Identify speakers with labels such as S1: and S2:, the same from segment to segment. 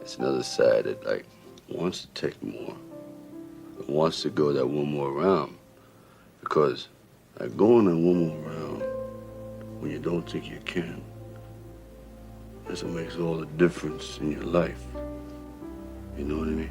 S1: it's another side that like wants to take more, wants to go that one more round, because like going that one more round when you don't think you can, that's what makes all the difference in your life. You know what I mean?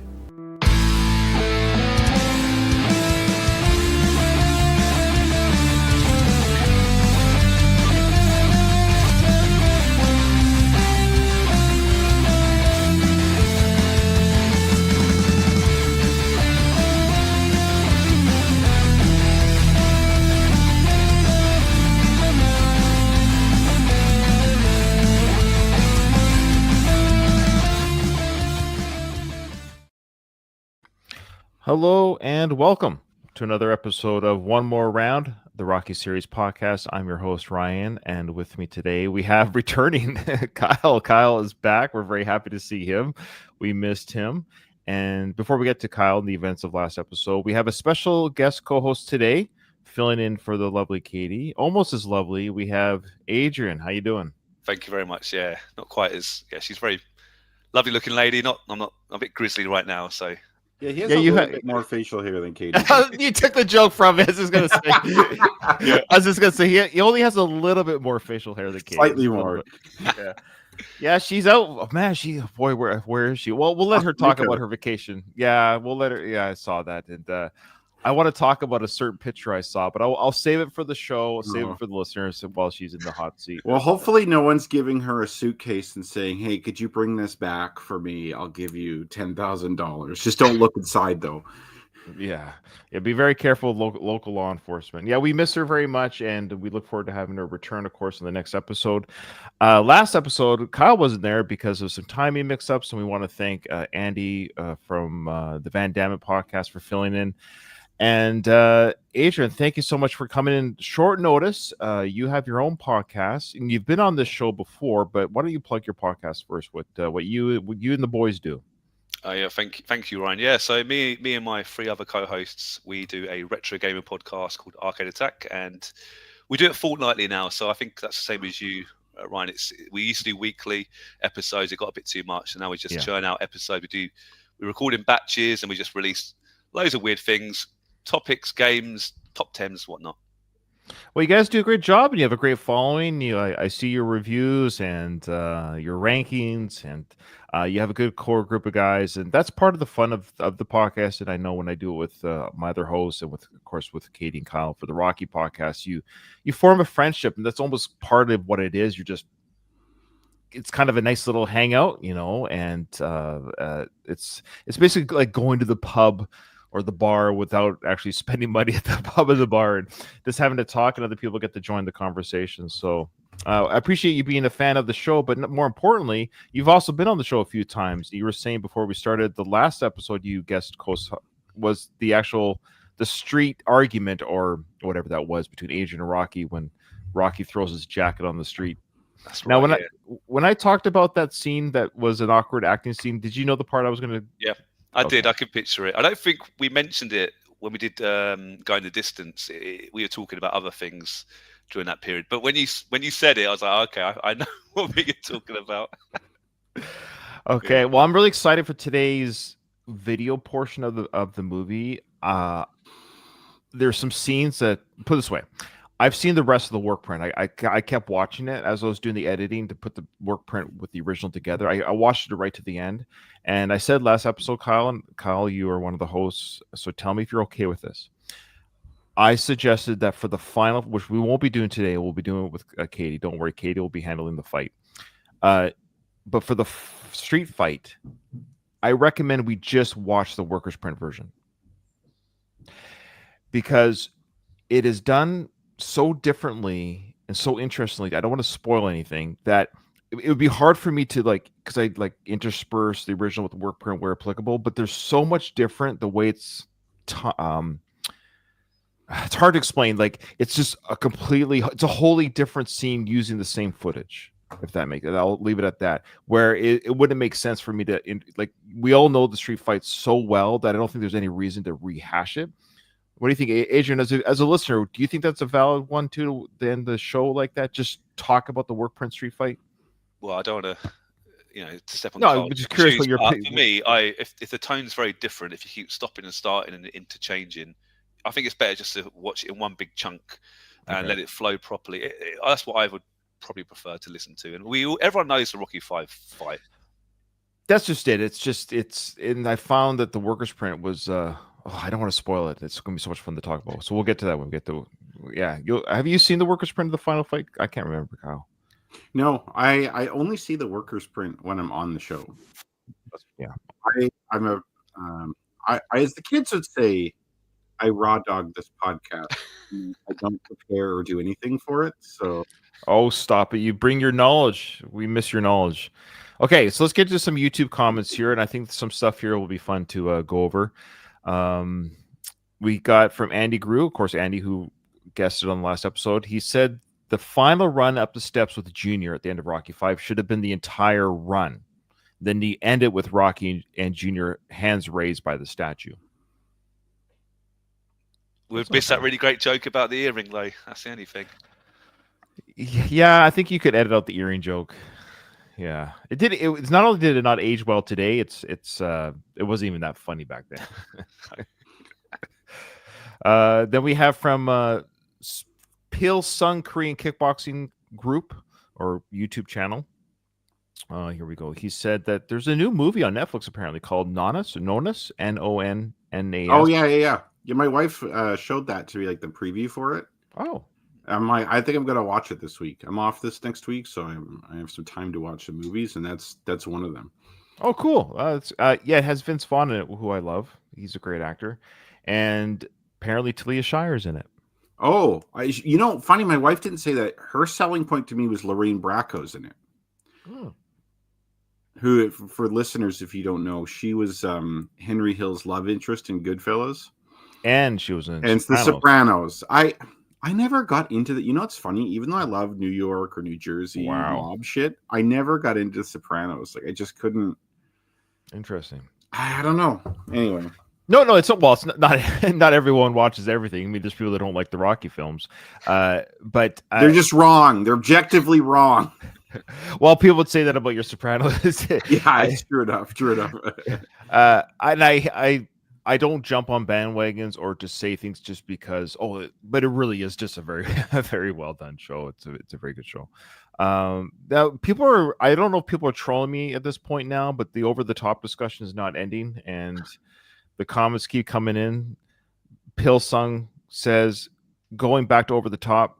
S2: Hello and welcome to another episode of One More Round, the Rocky Series podcast. I'm your host, Ryan, and with me today we have returning Kyle. Kyle is back. We're very happy to see him. We missed him. And before we get to Kyle and the events of last episode, we have a special guest co-host today, filling in for the lovely Katie. Almost as lovely. We have Adrian. How you doing?
S3: Thank you very much. Yeah, not quite as. Yeah, she's a very lovely looking lady. I'm a bit grizzly right now, so.
S4: Yeah, he has a little bit more facial hair than Katie.
S2: You took the joke from it. I was just gonna say. I was just gonna say he only has a little bit more facial hair than Katie.
S4: Slightly more.
S2: Yeah. Yeah, she's out. Oh, man, where is she? Well, we'll let her talk about her vacation. Yeah, we'll let her. Yeah, I saw that, and I want to talk about a certain picture I saw, but I'll save it for the show. I'll save it for the listeners while she's in the hot seat.
S4: Well, hopefully no one's giving her a suitcase and saying, "Hey, could you bring this back for me? I'll give you $10,000." Just don't look inside, though.
S2: Yeah, be very careful of local law enforcement. Yeah, we miss her very much, and we look forward to having her return, of course, in the next episode. Last episode, Kyle wasn't there because of some timing mix-ups, and we want to thank Andy from the Van Damme podcast for filling in. And Adrian, thank you so much for coming in short notice. You have your own podcast, and you've been on this show before, but why don't you plug your podcast first? What you and the boys do?
S3: Yeah, thank you, Ryan. Yeah, so me and my three other co-hosts, we do a retro gaming podcast called Arcade Attack, and we do it fortnightly now. So I think that's the same as you, Ryan. We used to do weekly episodes. It got a bit too much, and now we just churn out episodes. We record in batches, and we just release loads of weird things. Topics, games, top 10s, whatnot.
S2: Well, you guys do a great job, and you have a great following. I see your reviews and your rankings, and you have a good core group of guys, and that's part of the fun of the podcast. And I know when I do it with my other hosts, and of course with Katie and Kyle for the Rocky podcast, you form a friendship, and that's almost part of what it is. It's kind of a nice little hangout, and it's basically like going to the pub or the bar without actually spending money at the pub or the bar, and just having to talk, and other people get to join the conversation. So I appreciate you being a fan of the show, but more importantly, you've also been on the show a few times. You were saying before we started, the last episode you guest host was the street argument or whatever that was between Adrian and Rocky when Rocky throws his jacket on the street.
S3: That's
S2: now,
S3: right,
S2: when I talked about that scene that was an awkward acting scene, did you know the part I was going to?
S3: Yeah. I did. I could picture it. I don't think we mentioned it when we did Go in the Distance. We were talking about other things during that period. But when you said it, I was like, okay, I know what we're talking about.
S2: Okay. Well, I'm really excited for today's video portion of the movie. There's some scenes that, put it this way, I've seen the rest of the work print. I kept watching it as I was doing the editing to put the work print with the original together. I watched it right to the end. And I said last episode, Kyle, you are one of the hosts, so tell me if you're okay with this. I suggested that for the final, which we won't be doing today, we'll be doing it with Katie. Don't worry, Katie will be handling the fight. But for the street fight, I recommend we just watch the workers' print version. Because it is done so differently and so interestingly. I don't want to spoil anything, that it would be hard for me to because I intersperse the original with the work print where applicable, but there's so much different the way it's hard to explain. It's just it's a wholly different scene using the same footage, if that makes it. I'll leave it at that, where it wouldn't make sense for me to we all know the street fight so well that I don't think there's any reason to rehash it. What do you think, Adrian, as a listener? Do you think that's a valid one too, to end the show like that? Just talk about the work print street fight?
S3: Well, I don't want to, to step on
S2: No,
S3: the
S2: I'm
S3: cards.
S2: just curious what your
S3: But for me, if the tone's very different, if you keep stopping and starting and interchanging, I think it's better just to watch it in one big chunk and let it flow properly. That's what I would probably prefer to listen to. And everyone knows the Rocky 5 fight.
S2: That's just it. And I found that the workers print was. I don't want to spoil it. It's going to be so much fun to talk about. So we'll get to that when we get to. Yeah, have you seen the workers print of the final fight? I can't remember, Kyle.
S4: No, I only see the workers print when I'm on the show.
S2: Yeah,
S4: I'm a I as the kids would say, I raw dog this podcast. I don't prepare or do anything for it. So
S2: stop it! You bring your knowledge. We miss your knowledge. Okay, so let's get to some YouTube comments here, and I think some stuff here will be fun to go over. We got from Andy Grew, of course, Andy who guested on the last episode. He said the final run up the steps with Junior at the end of Rocky 5 should have been the entire run. Then he ended with Rocky and Junior hands raised by the statue.
S3: We've missed that really great joke about the earring, though. That's the only thing.
S2: Yeah, I think you could edit out the earring joke. Yeah, it did. It's not only did it not age well today. It wasn't even that funny back then. Then we have from Pil Sung Korean Kickboxing Group or YouTube channel. Here we go. He said that there's a new movie on Netflix apparently called Nonnas, Nonnas.
S4: Oh yeah. My wife showed that to me, like the preview for it.
S2: Oh.
S4: I think I'm gonna watch it this week. I'm off this next week, so I have some time to watch the movies, and that's one of them.
S2: Oh, cool. It has Vince Vaughn in it, who I love. He's a great actor, and apparently Talia Shire's in it.
S4: Oh, funny. My wife didn't say that. Her selling point to me was Lorraine Bracco's in it.
S2: Oh.
S4: Who, for listeners, if you don't know, she was Henry Hill's love interest in Goodfellas, and
S2: she was in
S4: The Sopranos. I never got into that. It's funny. Even though I love New York or New Jersey mob shit, I never got into Sopranos. Like I just couldn't.
S2: Interesting.
S4: I don't know. Anyway.
S2: No, it's not everyone watches everything. I mean, there's people that don't like the Rocky films, but
S4: they're just wrong. They're objectively wrong.
S2: Well, people would say that about your Sopranos.
S4: Yeah, it's true enough.
S2: I don't jump on bandwagons or just say things just because. But it really is just a very well done show. It's a very good show. Now I don't know if people are trolling me at this point now, but the over the top discussion is not ending, and the comments keep coming in. Pil Sung says, going back to Over the Top,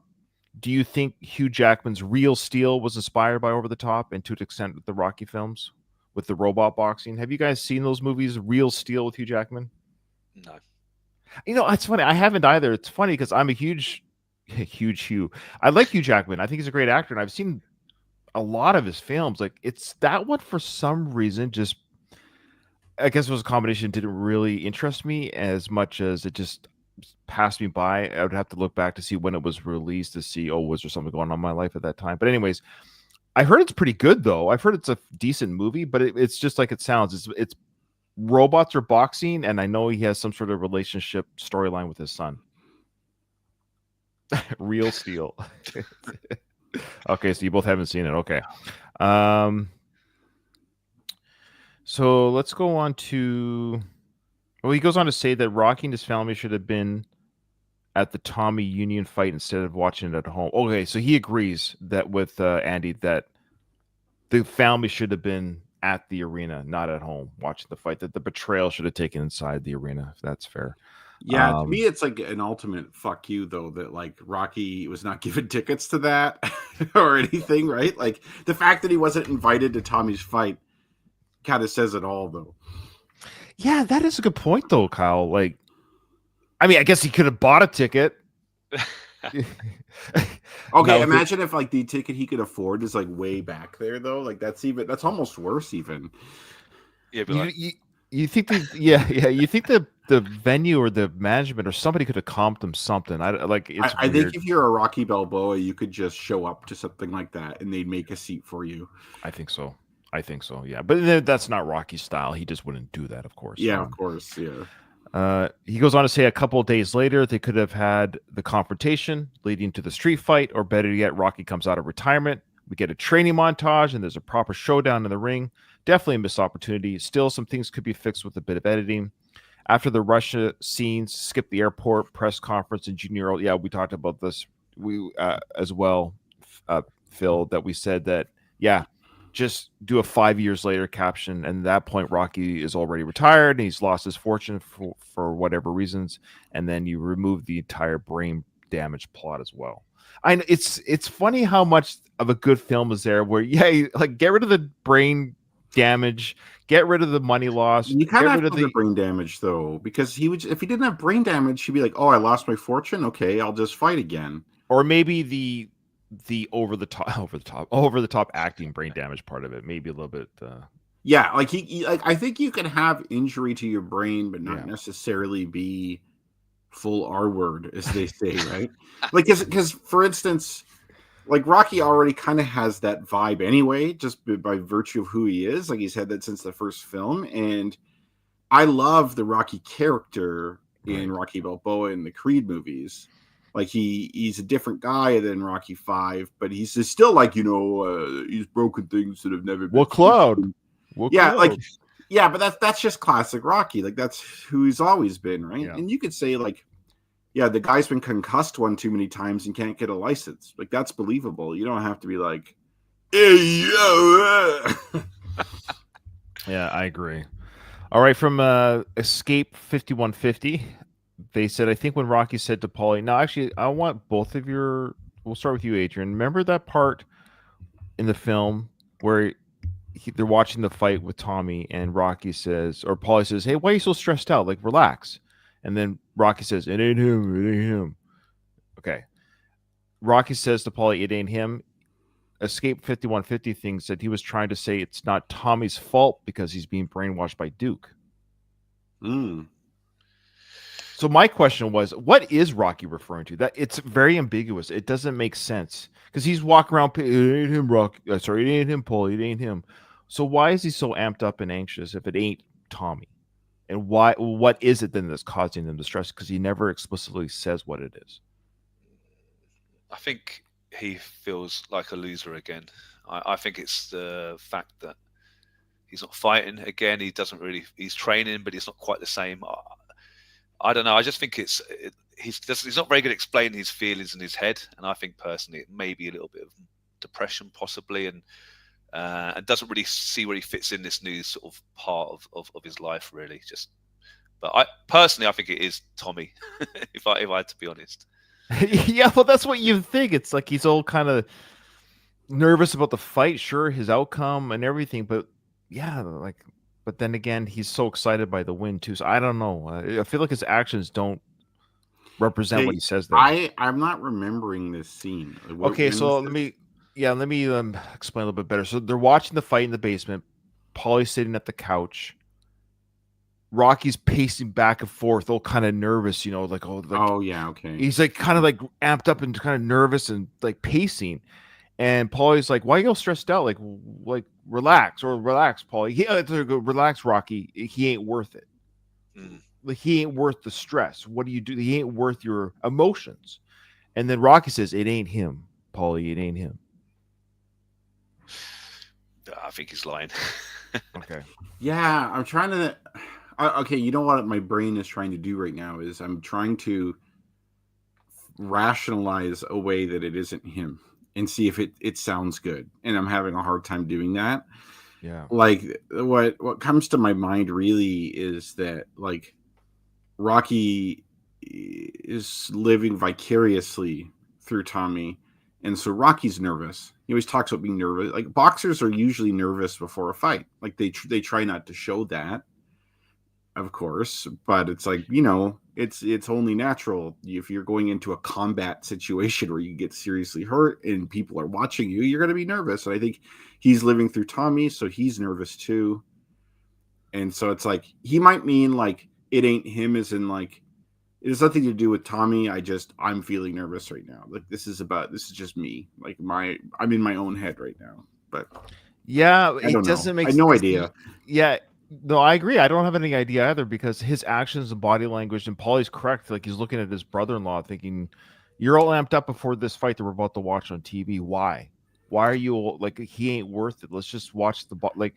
S2: do you think Hugh Jackman's Real Steel was inspired by Over the Top and to an extent with the Rocky films with the robot boxing? Have you guys seen those movies, Real Steel with Hugh Jackman?
S3: No.
S2: It's funny. I haven't either. It's funny because I'm a huge Hugh. I like Hugh Jackman. I think he's a great actor, and I've seen a lot of his films. Like it's that one for some reason just. I guess it was a combination didn't really interest me as much as it just passed me by. I would have to look back to see when it was released to see, was there something going on in my life at that time? But anyways, I heard it's pretty good though. I've heard it's a decent movie, but it's just like it sounds. It's robots are boxing, and I know he has some sort of relationship storyline with his son. Real Steel. Okay, so you both haven't seen it. Okay. So let's go on to. Well, he goes on to say that Rocky and his family should have been at the Tommy Union fight instead of watching it at home. Okay, so he agrees that with Andy that the family should have been at the arena, not at home, watching the fight. That the betrayal should have taken inside the arena. If that's fair.
S4: Yeah, to me, it's like an ultimate fuck you, though, that like Rocky was not given tickets to that or anything, right? Like the fact that he wasn't invited to Tommy's fight kind of says it all, though.
S2: Yeah, that is a good point, though, Kyle. Like, I mean, I guess he could have bought a ticket.
S4: Okay, imagine if like the ticket he could afford is like way back there, though. Like that's almost worse, even.
S3: Yeah,
S2: but you think you think the venue or the management or somebody could have comped him something. I
S4: think if you're a Rocky Balboa, you could just show up to something like that and they'd make a seat for you.
S2: I think so. Yeah, but that's not Rocky's style. He just wouldn't do that, of course.
S4: Yeah, of course. Yeah.
S2: He goes on to say a couple of days later they could have had the confrontation leading to the street fight, or better yet, Rocky comes out of retirement We get a training montage, and there's a proper showdown in the ring. Definitely a missed opportunity. Still, some things could be fixed with a bit of editing. After the Russia scenes, skip the airport press conference and Junior. Yeah, we talked about this. We as well, Phil, that we said that just do a 5 years later caption, and at that point Rocky is already retired and he's lost his fortune for whatever reasons, and then you remove the entire brain damage plot as well. It's funny how much of a good film is there where like get rid of the brain damage, get rid of the money loss.
S4: You kind
S2: get
S4: of
S2: rid
S4: have the brain damage though, because if he didn't have brain damage, he'd be like, "Oh, I lost my fortune. Okay, I'll just fight again."
S2: Or maybe the over the top acting brain damage part of it, maybe a little bit.
S4: Yeah, like I think you can have injury to your brain, but not necessarily be full R word, as they say, right? Like, because for instance, like Rocky already kind of has that vibe anyway, just by virtue of who he is. Like he's had that since the first film, and I love the Rocky character in Rocky Balboa in the Creed movies. Like he's a different guy than Rocky 5, but he's still like, he's broken things that have never been.
S2: What cloud?
S4: But that's just classic Rocky. Like that's who he's always been, right?
S2: Yeah.
S4: And you could say like, yeah, the guy's been concussed one too many times and can't get a license. Like that's believable. You don't have to be like, hey, yo.
S2: Yeah, I agree. All right, from Escape 5150, they said, I think when Rocky said to Paulie, no, actually, I want both of your. We'll start with you, Adrian. Remember that part in the film where they're watching the fight with Tommy, and Rocky says, or Paulie says, "Hey, why are you so stressed out? Like, relax." And then Rocky says, "It ain't him. It ain't him." Okay. Rocky says to Paulie, "It ain't him." Escape 5150 thinks that he was trying to say it's not Tommy's fault because he's being brainwashed by Duke. So my question was, what is Rocky referring to? That it's very ambiguous. It doesn't make sense because he's walking around. It ain't him, Rocky. Sorry, it ain't him, Paulie. It ain't him. So why is he so amped up and anxious if it ain't Tommy? And why? What is it then that's causing him distress? Because he never explicitly says what it is.
S3: I think he feels like a loser again. I think it's the fact that he's not fighting again. He doesn't really. He's training, but it's not quite the same. I don't know. I just think he's not very good at explaining his feelings in his head, and I think personally it may be a little bit of depression possibly, and doesn't really see where he fits in this new sort of part of his life really. But I think it is Tommy, if I had to be honest.
S2: Yeah, well, that's what you think. It's like he's all kind of nervous about the fight, sure, his outcome and everything, but yeah, but then again, he's so excited by the win too. So I don't know. I feel like his actions don't represent what he says there.
S4: I'm not remembering this scene.
S2: Okay, so let me explain a little bit better. So they're watching the fight in the basement. Paulie's sitting at the couch. Rocky's pacing back and forth, all kind of nervous,
S4: oh yeah, okay.
S2: He's like kind of like amped up and kind of nervous and like pacing. And Paulie's like, "Why are you all stressed out? Like relax, Paulie. Relax, Rocky. He ain't worth it. Like he ain't worth the stress. What do you do? He ain't worth your emotions." And then Rocky says, "It ain't him, Paulie. It ain't him."
S3: I think he's lying.
S2: Okay.
S4: Yeah, I'm trying to. Okay, you know what my brain is trying to do right now is I'm trying to rationalize a way that it isn't him and see if it sounds good. And I'm having a hard time doing that.
S2: Yeah.
S4: Like what comes to my mind really is that like Rocky is living vicariously through Tommy. And so Rocky's nervous. He always talks about being nervous. Like boxers are usually nervous before a fight. Like they try not to show that, of course, but it's like, it's only natural. If you're going into a combat situation where you get seriously hurt and people are watching you, you're going to be nervous. And I think he's living through Tommy, so he's nervous too. And so it's like, he might mean like, it ain't him as in like, it has nothing to do with Tommy. I'm feeling nervous right now. Like this is just me. Like I'm in my own head right now, but
S2: yeah, it doesn't make sense.
S4: I have no idea.
S2: Yeah. No, I agree. I don't have any idea either because his actions and body language, and Paulie's correct. Like he's looking at his brother-in-law thinking, "You're all amped up before this fight that we're about to watch on TV. Why?" Why are you like he ain't worth it? Let's just watch like.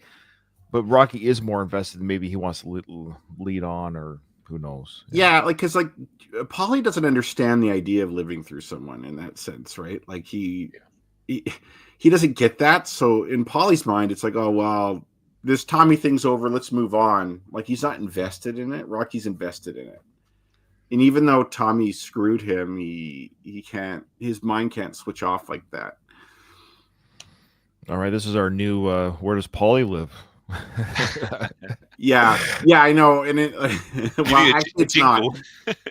S2: But Rocky is more invested. Maybe he wants to lead on, or who knows?
S4: Yeah, like because like Paulie doesn't understand the idea of living through someone in that sense, right? Like he doesn't get that. So in Paulie's mind, it's like, oh well, this Tommy thing's over. Let's move on. Like he's not invested in it. Rocky's invested in it. And even though Tommy screwed him, he can't. His mind can't switch off like that.
S2: All right, this is our new. Where does Paulie live?
S4: yeah, I know, and it well, actually, it's not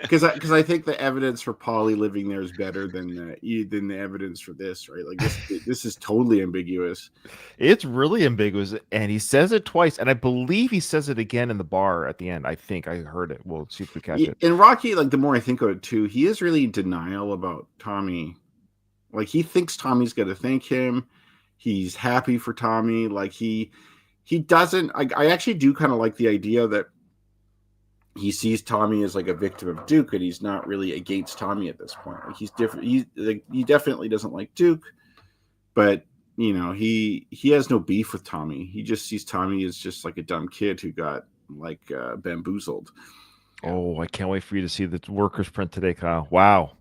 S4: because I think the evidence for Paulie living there is better than the evidence for this, right? Like this is totally ambiguous.
S2: It's really ambiguous, and he says it twice, and I believe he says it again in the bar at the end. I think I heard it. We'll see if we catch it.
S4: And Rocky, like the more I think of it too, he is really in denial about Tommy. Like he thinks Tommy's going to thank him. He's happy for Tommy. Like he doesn't. I actually do kind of like the idea that he sees Tommy as like a victim of Duke, and he's not really against Tommy at this point. Like he's different. He definitely doesn't like Duke, but you know he has no beef with Tommy. He just sees Tommy as just like a dumb kid who got like bamboozled.
S2: Oh, I can't wait for you to see the workers print today, Kyle. Wow.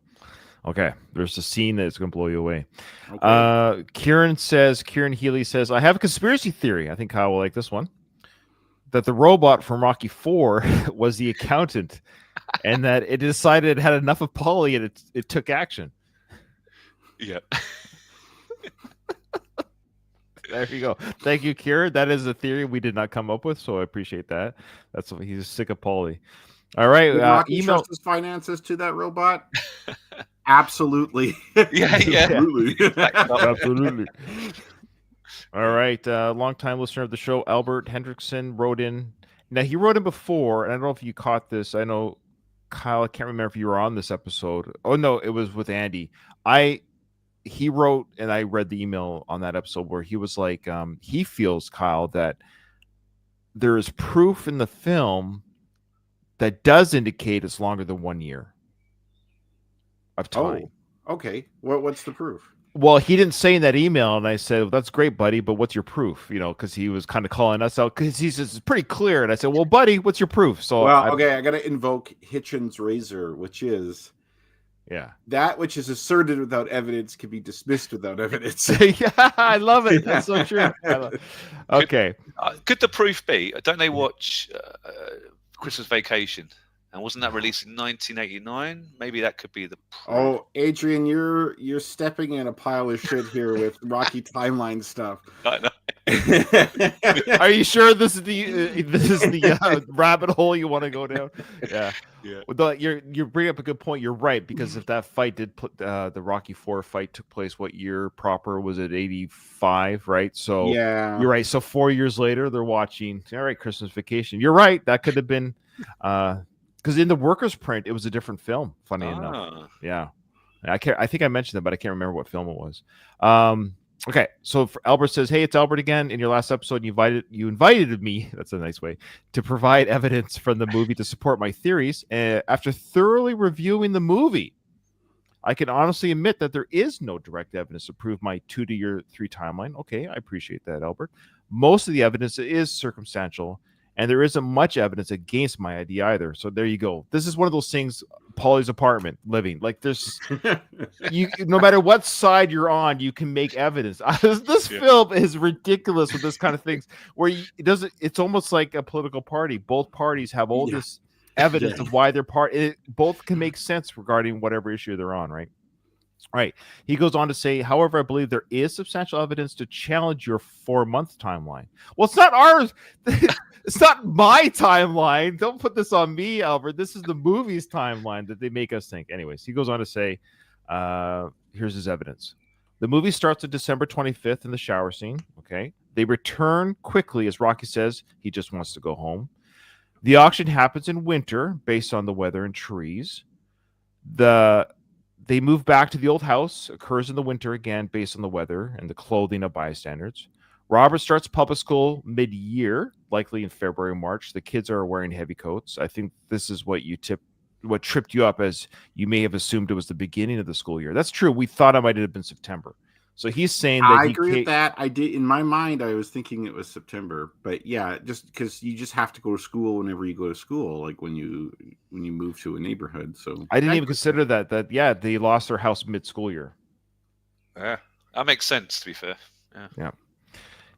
S2: Okay, there's a scene that's going to blow you away. Okay. Kieran Healy says, I have a conspiracy theory. I think Kyle will like this one. That the robot from Rocky 4 was the accountant and that it decided it had enough of Paulie and it took action.
S3: Yeah.
S2: There you go. Thank you, Kieran. That is a theory we did not come up with, so I appreciate that. That's what he's sick of Paulie. All right.
S4: Rocky trust his finances to that robot? Absolutely.
S3: Yeah.
S2: Absolutely. All right. Long-time listener of the show, Albert Hendrickson, wrote in. Now, he wrote in before, and I don't know if you caught this. I know, Kyle, I can't remember if you were on this episode. Oh, no, it was with Andy. He wrote, and I read the email on that episode where he was like, he feels, Kyle, that there is proof in the film that does indicate it's longer than 1 year of time.
S4: Oh, okay. What's the proof?
S2: Well, he didn't say in that email, and I said, well, that's great, buddy, but what's your proof? You know, because he was kind of calling us out because he says it's pretty clear. And I said, well, buddy, what's your proof? So,
S4: I got to invoke Hitchens' razor, which is that which is asserted without evidence can be dismissed without evidence.
S2: Yeah, I love it. That's so true. Okay.
S3: Could the proof be? Don't they watch Christmas Vacation? And wasn't that released in 1989? Maybe that could be the proof.
S4: Oh, Adrian, you're stepping in a pile of shit here with Rocky timeline stuff.
S3: I know.
S2: Are you sure this is the rabbit hole you want to go down? Yeah. Well, you bring up a good point. You're right, because if that fight did put the Rocky 4 fight took place, what year proper was it? 85, right? So
S4: yeah,
S2: you're right. So 4 years later, they're watching. All right, Christmas Vacation. You're right. That could have been. Because in the workers' print, it was a different film. Funny enough, yeah. I think I mentioned that, but I can't remember what film it was. Okay, so Albert says, "Hey, it's Albert again. In your last episode, you invited me. That's a nice way to provide evidence from the movie to support my theories. After thoroughly reviewing the movie, I can honestly admit that there is no direct evidence to prove my 2 to year 3 timeline. Okay, I appreciate that, Albert. Most of the evidence is circumstantial." And there isn't much evidence against my idea either. So there you go. This is one of those things, Paulie's apartment living. Like there's, no matter what side you're on, you can make evidence. This film is ridiculous with this kind of things where it's almost like a political party. Both parties have all this evidence of why they're both can make sense regarding whatever issue they're on, right? Right. He goes on to say, however, I believe there is substantial evidence to challenge your 4-month timeline. Well, it's not ours. It's not my timeline. Don't put this on me, Albert. This is the movie's timeline that they make us think. Anyways, he goes on to say, here's his evidence. The movie starts on December 25th in the shower scene. Okay. They return quickly, as Rocky says, he just wants to go home. The auction happens in winter based on the weather and trees. They move back to the old house, occurs in the winter again based on the weather and the clothing of bystanders. Robert starts public school mid-year, likely in February, March. The kids are wearing heavy coats. I think this is what tripped you up, as you may have assumed it was the beginning of the school year. That's true. We thought it might have been September. So he's saying that
S4: I
S2: he
S4: agree with that. I did in my mind. I was thinking it was September, but yeah, just because you just have to go to school whenever you go to school, like when you move to a neighborhood. So
S2: I didn't even consider that yeah, they lost their house mid-school year.
S3: Yeah, that makes sense. To be fair,
S2: Yeah.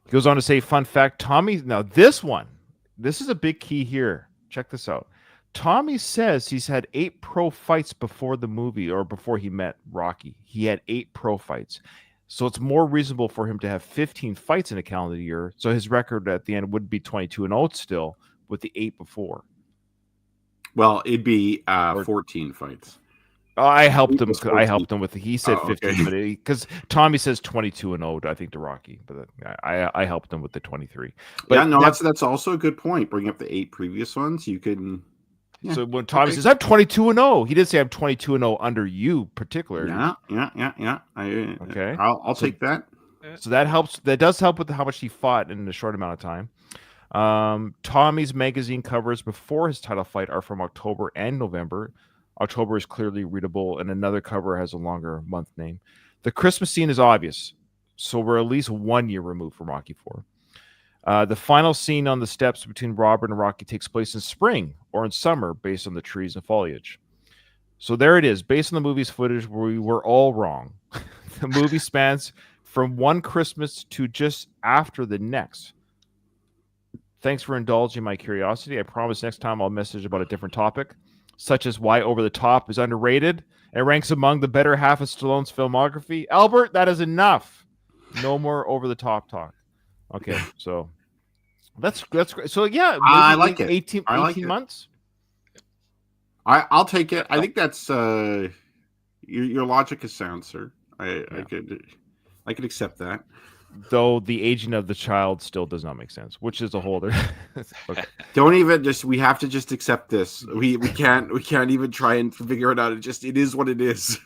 S2: He goes on to say, fun fact, Tommy. Now this is a big key here. Check this out. Tommy says he's had 8 pro fights before the movie or before he met Rocky. He had 8 pro fights. So it's more reasonable for him to have 15 fights in a calendar year. So his record at the end would be 22-0 still with the 8 before.
S4: Well, it'd be 14 fights.
S2: I helped him. I helped him with. He said 15,
S4: okay.
S2: but because Tommy says 22-0, I think to Rocky, but I helped him with the 23. But
S4: yeah, no, that's also a good point. Bring up the 8 previous ones. You can.
S2: Yeah, so when Tommy says I'm 22-0, he did say I'm 22-0 under you, particularly.
S4: Yeah.
S2: Okay,
S4: I'll take that.
S2: So that helps. That does help with how much he fought in a short amount of time. Tommy's magazine covers before his title fight are from October and November. October is clearly readable, and another cover has a longer month name. The Christmas scene is obvious, so we're at least 1 year removed from Rocky IV. The final scene on the steps between Robert and Rocky takes place in spring or in summer based on the trees and foliage. So there it is. Based on the movie's footage, we were all wrong. The movie spans from one Christmas to just after the next. Thanks for indulging my curiosity. I promise next time I'll message about a different topic, such as why Over the Top is underrated and ranks among the better half of Stallone's filmography. Albert, that is enough. No more Over the Top talk. Okay, so that's great. So yeah,
S4: I like it.
S2: 18 months.
S4: I'll take it. I think that's your logic is sound, sir. I could accept that.
S2: Though the aging of the child still does not make sense, which is a whole other. Okay.
S4: Don't even we have to just accept this. We can't even try and figure it out. It is what it is.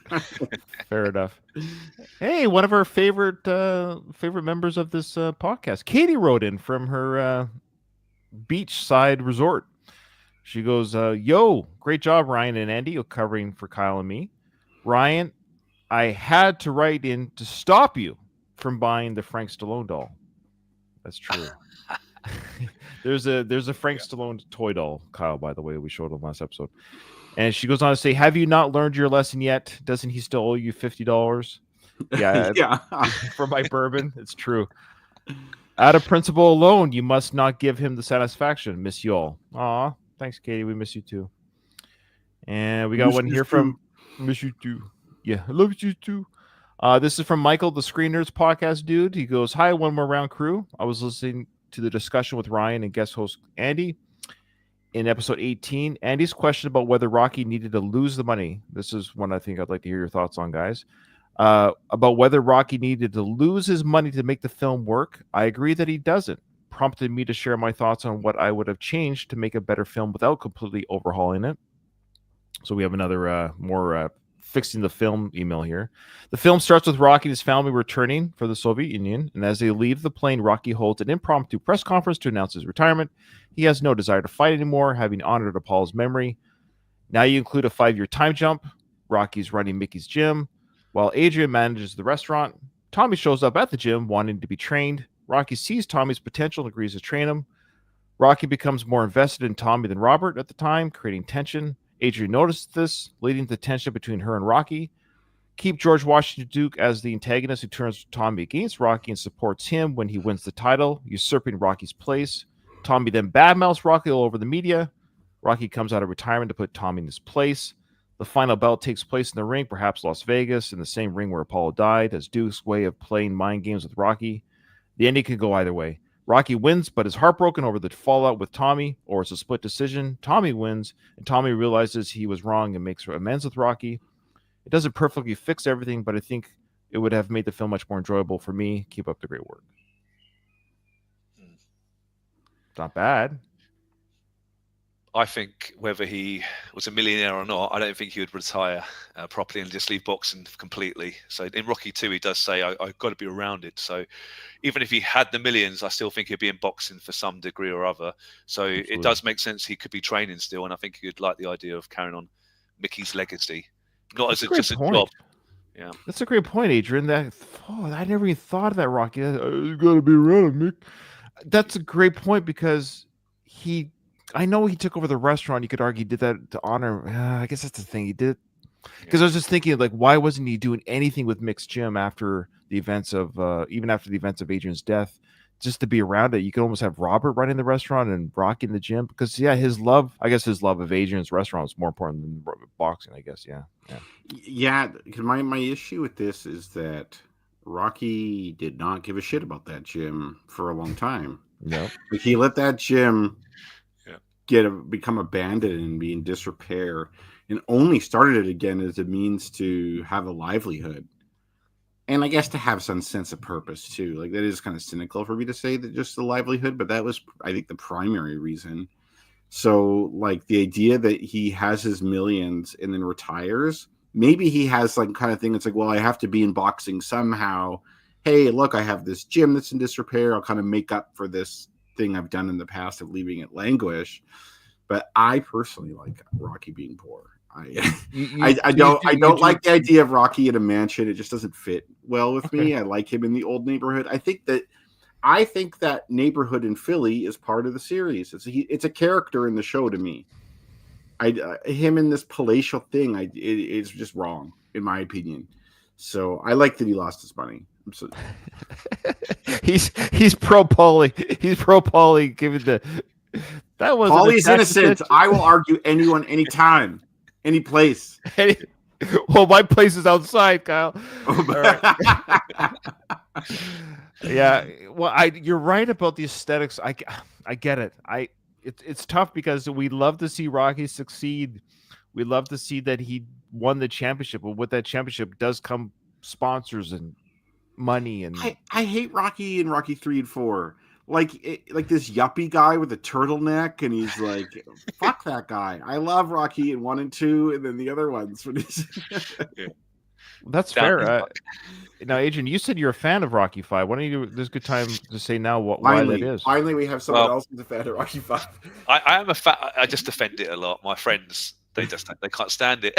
S2: Fair enough. Hey, one of our favorite members of this podcast, Katie, wrote in from her beachside resort. She goes, yo, great job, Ryan and Andy, covering for Kyle and me. Ryan, I had to write in to stop you from buying the Frank Stallone doll. That's true. There's a Frank Stallone toy doll, Kyle, by the way, we showed him last episode. And she goes on to say, have you not learned your lesson yet? Doesn't he still owe you $50? Yeah.
S4: Yeah.
S2: For my bourbon. It's true. Out of principle alone, you must not give him the satisfaction. Miss you all. Aw, thanks, Katie. We miss you too. And we got one here from Miss you too. Yeah, I love you too. This is from Michael, the Screeners podcast dude. He goes, hi, one more round crew. I was listening to the discussion with Ryan and guest host Andy in episode 18. Andy's question about whether Rocky needed to lose the money. This is one I think I'd like to hear your thoughts on, guys. About whether Rocky needed to lose his money to make the film work. I agree that he doesn't. Prompted me to share my thoughts on what I would have changed to make a better film without completely overhauling it. So we have another more fixing the film email here. The film starts with Rocky and his family returning for the Soviet Union, and as they leave the plane, Rocky holds an impromptu press conference to announce his retirement. He has no desire to fight anymore, having honored Apollo's memory. Now you include a 5-year time jump. Rocky's running Mickey's gym, while Adrian manages the restaurant. Tommy shows up at the gym wanting to be trained. Rocky sees Tommy's potential and agrees to train him. Rocky becomes more invested in Tommy than Robert at the time, creating tension. Adrian noticed this, leading to tension between her and Rocky. Keep George Washington Duke as the antagonist who turns Tommy against Rocky and supports him when he wins the title, usurping Rocky's place. Tommy then badmouths Rocky all over the media. Rocky comes out of retirement to put Tommy in his place. The final bout takes place in the ring, perhaps Las Vegas, in the same ring where Apollo died, as Duke's way of playing mind games with Rocky. The ending could go either way. Rocky wins, but is heartbroken over the fallout with Tommy, or it's a split decision. Tommy wins, and Tommy realizes he was wrong and makes amends with Rocky. It doesn't perfectly fix everything, but I think it would have made the film much more enjoyable for me. Keep up the great work. It's not bad.
S3: I think whether he was a millionaire or not, I don't think he would retire properly and just leave boxing completely. So in Rocky 2, he does say, I've got to be around it. So even if he had the millions, I still think he'd be in boxing for some degree or other. So Absolutely. It does make sense he could be training still. And I think he'd like the idea of carrying on Mickey's legacy. Not as just a job. Yeah.
S2: That's a great point, Adrian. I never even thought of that, Rocky. You got to be around, Mick. That's a great point because I know he took over the restaurant. You could argue he did that to honor. I guess that's the thing. He did because I was just thinking, like, why wasn't he doing anything with Mick's Gym after the events of even after the events of Adrian's death? Just to be around it, you could almost have Robert running the restaurant and Rocky in the gym because his love of Adrian's restaurant is more important than boxing. I guess,
S4: Yeah. Because my issue with this is that Rocky did not give a shit about that gym for a long time.
S2: No,
S4: Like he let that gym
S3: Yeah.
S4: become abandoned and be in disrepair, and only started it again as a means to have a livelihood. And I guess to have some sense of purpose too. Like that is kind of cynical for me to say that just the livelihood, but that was, I think, the primary reason. So like the idea that he has his millions and then retires, maybe he has like kind of thing. It's like, well, I have to be in boxing somehow. Hey, look, I have this gym that's in disrepair. I'll kind of make up for this thing I've done in the past of leaving it languish. But I personally like Rocky being poor. I don't like the idea of Rocky in a mansion. It just doesn't fit well with me. I like him in the old neighborhood. I think that neighborhood in Philly is part of the series. It's a character in the show to me. Him in this palatial thing, it's just wrong in my opinion. So I like that he lost his money.
S2: he's pro Paulie. He's pro Paulie. Given that was
S4: Paulie's innocent. I will argue anyone, anytime. Any place.
S2: Well, my place is outside, Kyle. All right. Yeah. Well, you're right about the aesthetics. I get it. It's tough because we love to see Rocky succeed. We love to see that he won the championship, but with that championship does come sponsors and money. And
S4: I hate Rocky and Rocky 3 and 4. Like this yuppie guy with a turtleneck, and he's like, "Fuck that guy." I love Rocky in 1 and 2, and then the other ones.
S2: That's fair. Now, Adrian, you said you're a fan of Rocky 5. Why don't you? There's a good time to say now why that is.
S4: Finally, we have someone else who's a fan of Rocky 5.
S3: I am a fan. I just defend it a lot. My friends, they can't stand it.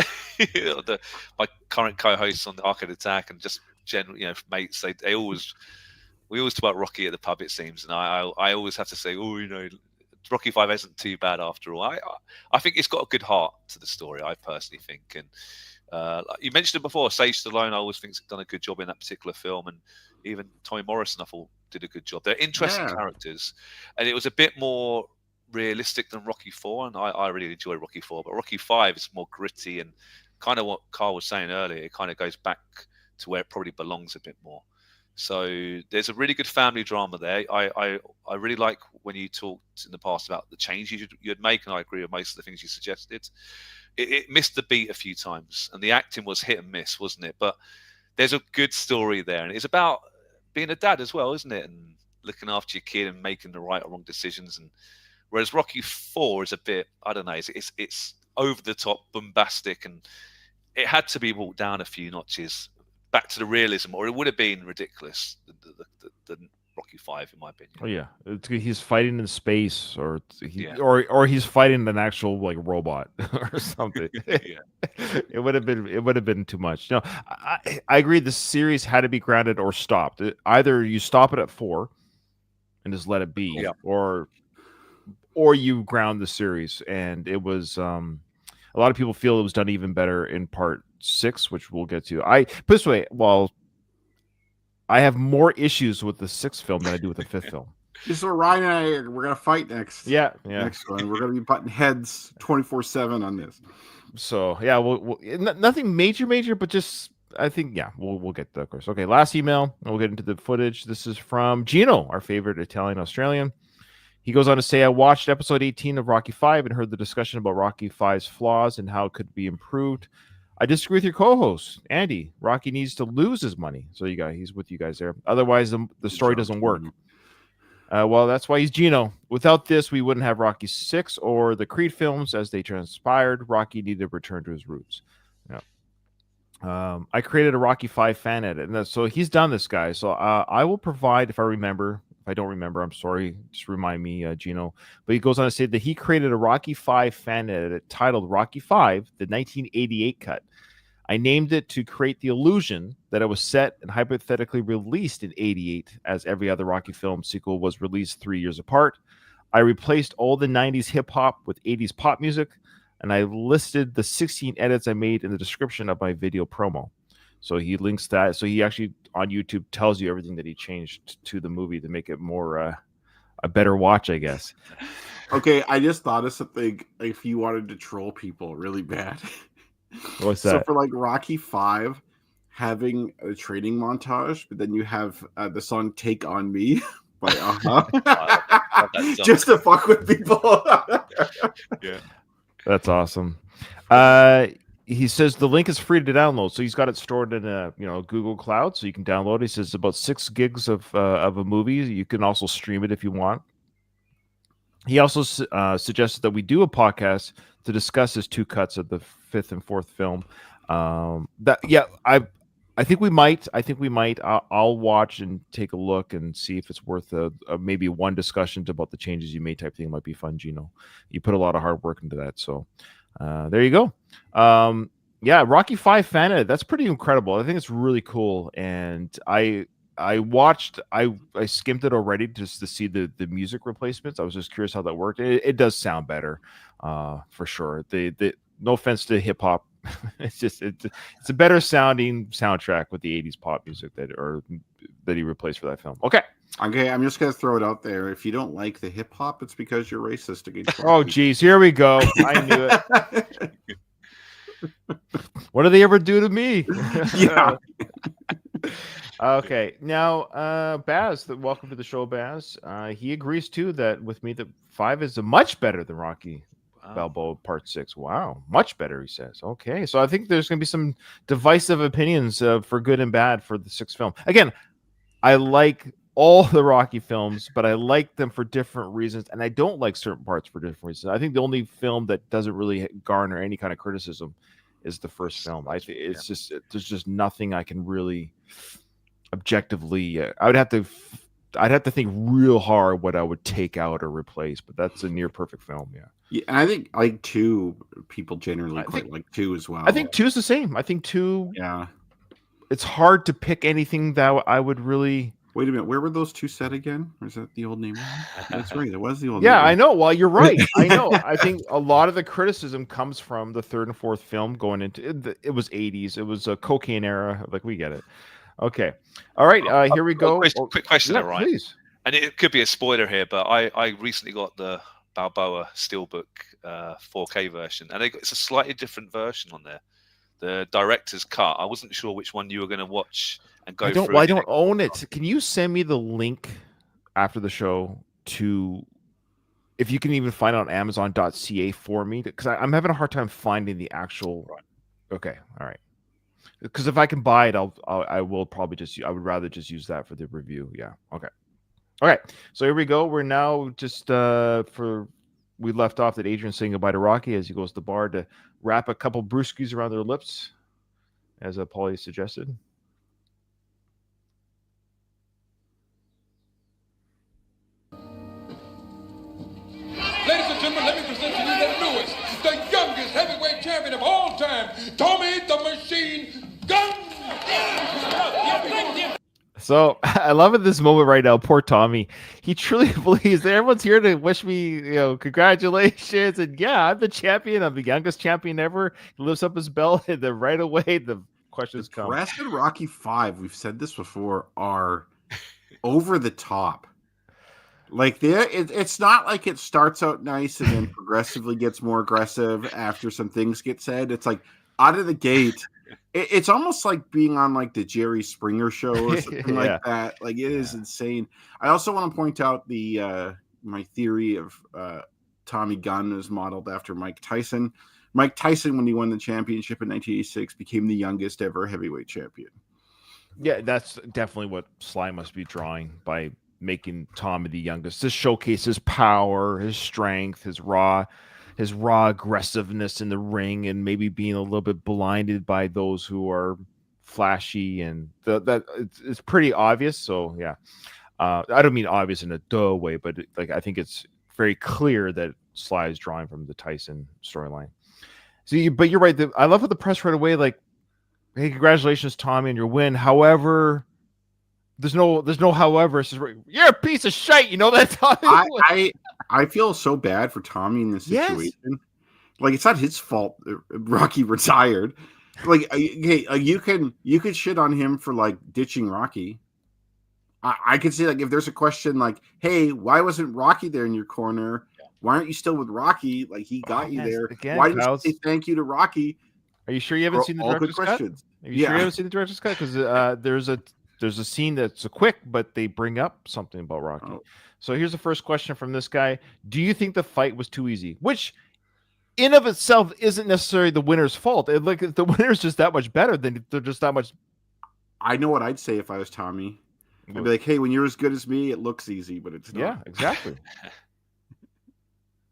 S3: My current co-hosts on the Arcade Attack and just general, mates, we always talk about Rocky at the pub, it seems, and I always have to say, Rocky 5 isn't too bad after all. I think it's got a good heart to the story, I personally think. And like you mentioned it before, Sage Stallone, I always think has done a good job in that particular film, and even Tommy Morrison, I thought, did a good job. They're interesting characters, and it was a bit more realistic than Rocky 4, and I really enjoy Rocky 4, but Rocky 5 is more gritty and kind of what Carl was saying earlier. It kind of goes back to where it probably belongs a bit more. So there's a really good family drama there. I really like when you talked in the past about the changes you'd make, and I agree with most of the things you suggested. It missed the beat a few times, and the acting was hit and miss, wasn't it? But there's a good story there, and it's about being a dad as well, isn't it? And looking after your kid and making the right or wrong decisions. And whereas Rocky 4 is a bit, I don't know, it's over the top, bombastic, and it had to be walked down a few notches back to the realism, or it would have been ridiculous. The Rocky 5, in my opinion.
S2: Oh yeah, he's fighting in space, or he's fighting an actual like robot or something. It would have been too much. No, I agree. The series had to be grounded or stopped. Either you stop it at 4 and just let it be, or you ground the series. And it was a lot of people feel it was done even better in part 6, which we'll get to. I put this way, I have more issues with the 6th film than I do with the 5th film.
S4: This is where Ryan and I we're gonna fight next.
S2: Yeah.
S4: Next one, we're gonna be butting heads 24/7 on this.
S2: So yeah, we'll nothing major, but just I think we'll get there, of course. Okay, last email, and we'll get into the footage. This is from Gino, our favorite Italian Australian. He goes on to say, I watched episode 18 of Rocky 5 and heard the discussion about Rocky 5's flaws and how it could be improved. I disagree with your co-host, Andy. Rocky needs to lose his money. So he's with you guys there. Otherwise, the story doesn't work. Well, that's why he's Gino. Without this, we wouldn't have Rocky 6 or the Creed films as they transpired. Rocky needed to return to his roots. I created a Rocky 5 fan edit. And so he's done this, guys. So I will provide, if I remember. If I don't remember, I'm sorry. Just remind me, Gino. But he goes on to say that he created a Rocky 5 fan edit titled Rocky 5, the 1988 cut. I named it to create the illusion that it was set and hypothetically released in '88, as every other Rocky film sequel was released 3 years apart. I replaced all the '90s hip hop with '80s pop music, and I listed the 16 edits I made in the description of my video promo. So he links that. So he actually on YouTube tells you everything that he changed to the movie to make it more a better watch, I guess.
S4: Okay, I just thought of something. If you wanted to troll people really bad,
S2: What's
S4: so
S2: that?
S4: for like Rocky 5, having a training montage, but then you have the song "Take on Me" by just to fuck with people.
S3: Yeah.
S2: That's awesome. He says the link is free to download, so he's got it stored in a Google Cloud, so you can download it. He says about 6 gigs of a movie. You can also stream it if you want. He also suggested that we do a podcast to discuss his 2 cuts of the 5th and 4th film. I think we might. I'll watch and take a look and see if it's worth a maybe one discussion about the changes you made type thing. It might be fun, Gino. You put a lot of hard work into that, so there you go. Rocky 5 fan edit. That's pretty incredible. I think it's really cool, and I skimmed it already just to see the music replacements. I was just curious how that worked. It does sound better, for sure. The no offense to hip hop, it's a better sounding soundtrack with the '80s pop music that he replaced for that film. Okay,
S4: I'm just gonna throw it out there. If you don't like the hip hop, it's because you're racist against.
S2: Oh, geez, here we go. I knew it. What do they ever do to me?
S4: Yeah.
S2: Okay, now Baz, welcome to the show, Baz. He agrees too that with me that 5 is much better than Rocky Balboa Part 6. Wow, much better, he says. Okay, so I think there's going to be some divisive opinions for good and bad for the 6th film. Again, I like all the Rocky films, but I like them for different reasons, and I don't like certain parts for different reasons. I think the only film that doesn't really garner any kind of criticism is the first film. I think it's just there's just nothing I can really objectively. I'd have to think real hard what I would take out or replace, but that's a near perfect film.
S4: Yeah, and I think like 2 people generally like 2 as well.
S2: I think 2 is the same. I think 2.
S4: Yeah,
S2: it's hard to pick anything that I would really.
S4: Wait a minute, where were those 2 set again? Or is that the old name? That's right, it was the old.
S2: Yeah,
S4: name.
S2: I know. Well, you're right. I know. I think a lot of the criticism comes from the 3rd and 4th film going into it was '80s. It was a cocaine era. Like, we get it. Okay. All right. Here we go.
S3: Quick question,
S2: yeah,
S3: Ryan.
S2: Please.
S3: And it could be a spoiler here, but I recently got the Balboa Steelbook 4K version, and it's a slightly different version on there. The director's cut. I wasn't sure which one you were going to watch and go through.
S2: I don't own it. Can you send me the link after the show to, if you can even find it on Amazon.ca for me? Because I'm having a hard time finding the actual.
S3: Right.
S2: Okay. All right. Because if I can buy it, I will probably I would rather just use that for the review. Yeah. Okay. All right. So here we go. We're now just we left off that Adrian's saying goodbye to Rocky as he goes to the bar to wrap a couple brewskis around their lips, as Paulie suggested.
S5: Ladies and gentlemen, let me present to you the newest, the youngest heavyweight champion of all time, Tommy the Machine Gun.
S2: So I love at this moment right now, poor Tommy. He truly believes that everyone's here to wish me, congratulations. And yeah, I'm the champion. I'm the youngest champion ever. He lifts up his belt, and then right away the questions come.
S4: The rest of Rocky 5, we've said this before, are over the top. Like it's not like it starts out nice and then progressively gets more aggressive after some things get said. It's like out of the gate, it's almost like being on like the Jerry Springer show or something like that. Like it is insane. I also want to point out the my theory of Tommy Gunn is modeled after Mike Tyson. Mike Tyson, when he won the championship in 1986, became the youngest ever heavyweight champion.
S2: Yeah, that's definitely what Sly must be drawing by making Tommy the youngest to showcase his power, his strength, his raw aggressiveness in the ring, and maybe being a little bit blinded by those who are flashy, and that it's pretty obvious. So yeah, I don't mean obvious in a duh way, but I think it's very clear that Sly is drawing from the Tyson storyline. So, but you're right. I love how the press right away hey, congratulations, Tommy, on your win. However, there's no however. It's just, you're a piece of shit. You know that, Tommy?
S4: I feel so bad for Tommy in this situation.
S2: Yes.
S4: Like, it's not his fault Rocky retired. Like, hey, you can shit on him for like ditching Rocky. I could say, like, if there's a question like, hey, why wasn't Rocky there in your corner? Why aren't you still with Rocky? Like, he got you there.
S2: Again,
S4: Why didn't
S2: Kyle's,
S4: you say thank you to Rocky?
S2: Are you sure you haven't seen the
S4: All good
S2: director's cut?
S4: questions.
S2: Are you sure you haven't seen the director's cut? Because there's a scene that's a quick, but they bring up something about Rocky.
S4: Oh.
S2: So here's the first question from this guy: do you think the fight was too easy? Which, in of itself, isn't necessarily the winner's fault. Like, if the winner's just that much better, then they're just that much.
S4: I know what I'd say if I was Tommy. I'd be like, hey, when you're as good as me, it looks easy, but it's not.
S2: Yeah, exactly.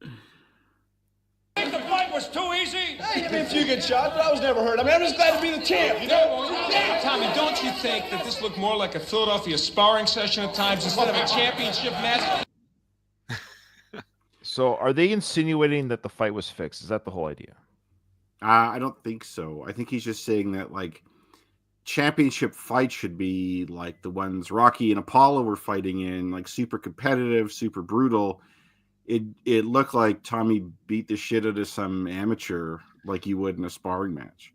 S5: The fight was too easy.
S6: Hey, hit me a few good shots, but I was never hurt. I mean, I'm just glad to be the champ, you know?
S7: Tommy, don't you think that this looked more like a Philadelphia sparring session at times instead of a championship match?
S2: So, are they insinuating that the fight was fixed? Is that the whole idea?
S4: I don't think so. I think he's just saying that, like, championship fights should be like the ones Rocky and Apollo were fighting in, like super competitive, super brutal. It looked like Tommy beat the shit out of some amateur like you would in a sparring match.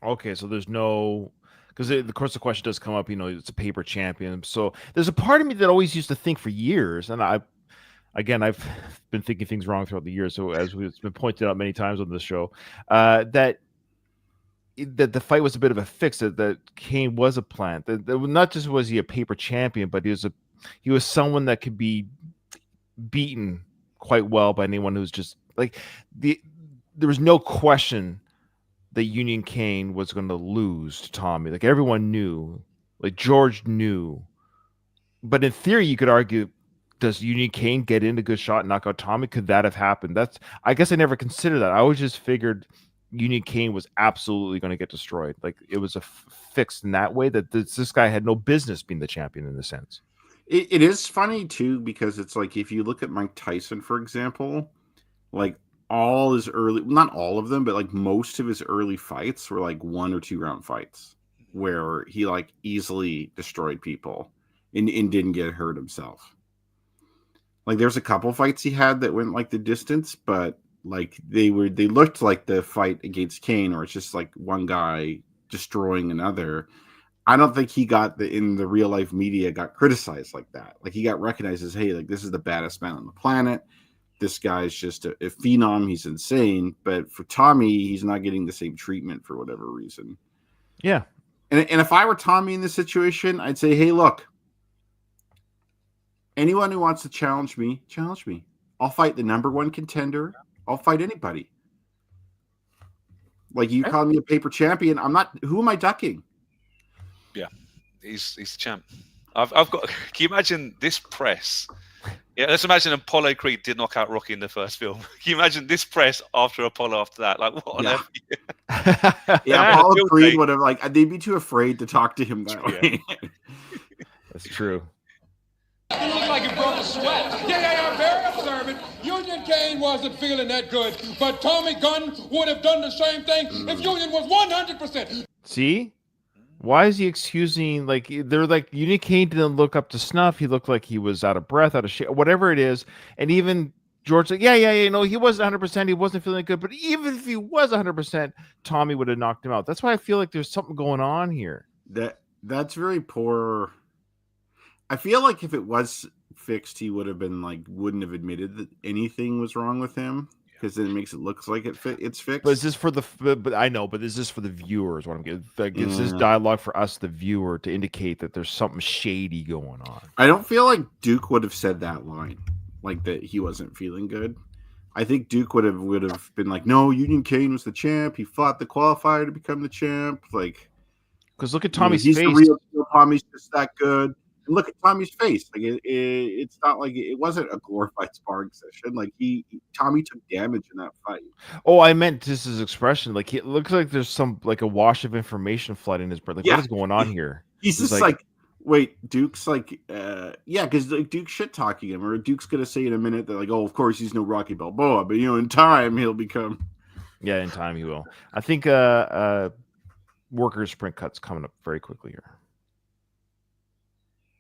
S2: Okay, so there's no, because of course the question does come up. You know, it's a paper champion. So there's a part of me that always used to think for years, and I've been thinking things wrong throughout the years. So as it's been pointed out many times on this show, that the fight was a bit of a fix. That Kane was a plant. That not just was he a paper champion, but he was someone that could be beaten quite well by anyone who's just like there was no question that Union Kane was going to lose to Tommy. Like, everyone knew, like George knew, but in theory you could argue, does Union Kane get in a good shot and knock out Tommy? Could that have happened? I guess I never considered that. I always just figured Union Kane was absolutely going to get destroyed. Like, it was a fix in that way that this guy had no business being the champion in a sense.
S4: It is funny too, because it's like, if you look at Mike Tyson, for example, like all his early, not all of them, but like most of his early fights were like 1 or 2 round fights where he like easily destroyed people and didn't get hurt himself. Like, there's a couple fights he had that went like the distance, but like they looked like the fight against Kane, or it's just like one guy destroying another. I don't think he got in the real life media got criticized like that. Like, he got recognized as, hey, like, this is the baddest man on the planet. This guy's just a phenom. He's insane. But for Tommy, he's not getting the same treatment for whatever reason.
S2: Yeah.
S4: And if I were Tommy in this situation, I'd say, hey, look, anyone who wants to challenge me, challenge me. I'll fight the number 1 contender. I'll fight anybody. Like, you call me a paper champion. Who am I ducking?
S3: Yeah, he's the champ. I've got. Can you imagine this press? Yeah, let's imagine Apollo Creed did knock out Rocky in the first film. Can you imagine this press after Apollo after that? Like, what on earth?
S4: Yeah, Apollo Creed would have, like, they'd be too afraid to talk to him that way.
S2: That's true.
S7: It looked like it broke a sweat.
S5: Yeah, very observant. Union Kane wasn't feeling that good, but Tommy Gunn would have done the same thing if Union was 100%.
S2: See? Why is he excusing, like, they're like, Union Kane didn't look up to snuff. He looked like he was out of breath, out of shape, whatever it is. And even George said, yeah, no, he wasn't 100%. He wasn't feeling good. But even if he was 100%, Tommy would have knocked him out. That's why I feel like there's something going on here.
S4: That's very poor. I feel like if it was fixed, he would have been like, wouldn't have admitted that anything was wrong with him, because then it makes it look like it's fixed.
S2: But is this for but I know, but is this for the viewers? What I'm getting, like, is this dialogue for us, the viewer, to indicate that there's something shady going on?
S4: I don't feel like Duke would have said that line, like that he wasn't feeling good. I think Duke would have been like, no, Union Kane was the champ. He fought the qualifier to become the champ. Like,
S2: because look at Tommy's
S4: he's
S2: face.
S4: The real Tommy's just that good. And look at Tommy's face. Like, it's not like it wasn't a glorified sparring session. Like, Tommy took damage in that fight.
S2: Oh, I meant just his expression. Like, it looks like there's some, like, a wash of information flooding his brain. Like, what is going on here?
S4: He's just like, wait, Duke's like, because like, Duke's shit talking him, or Duke's gonna say in a minute that, like, oh, of course he's no Rocky Balboa, but in time he'll become.
S2: Yeah, in time he will. I think worker sprint cuts coming up very quickly here.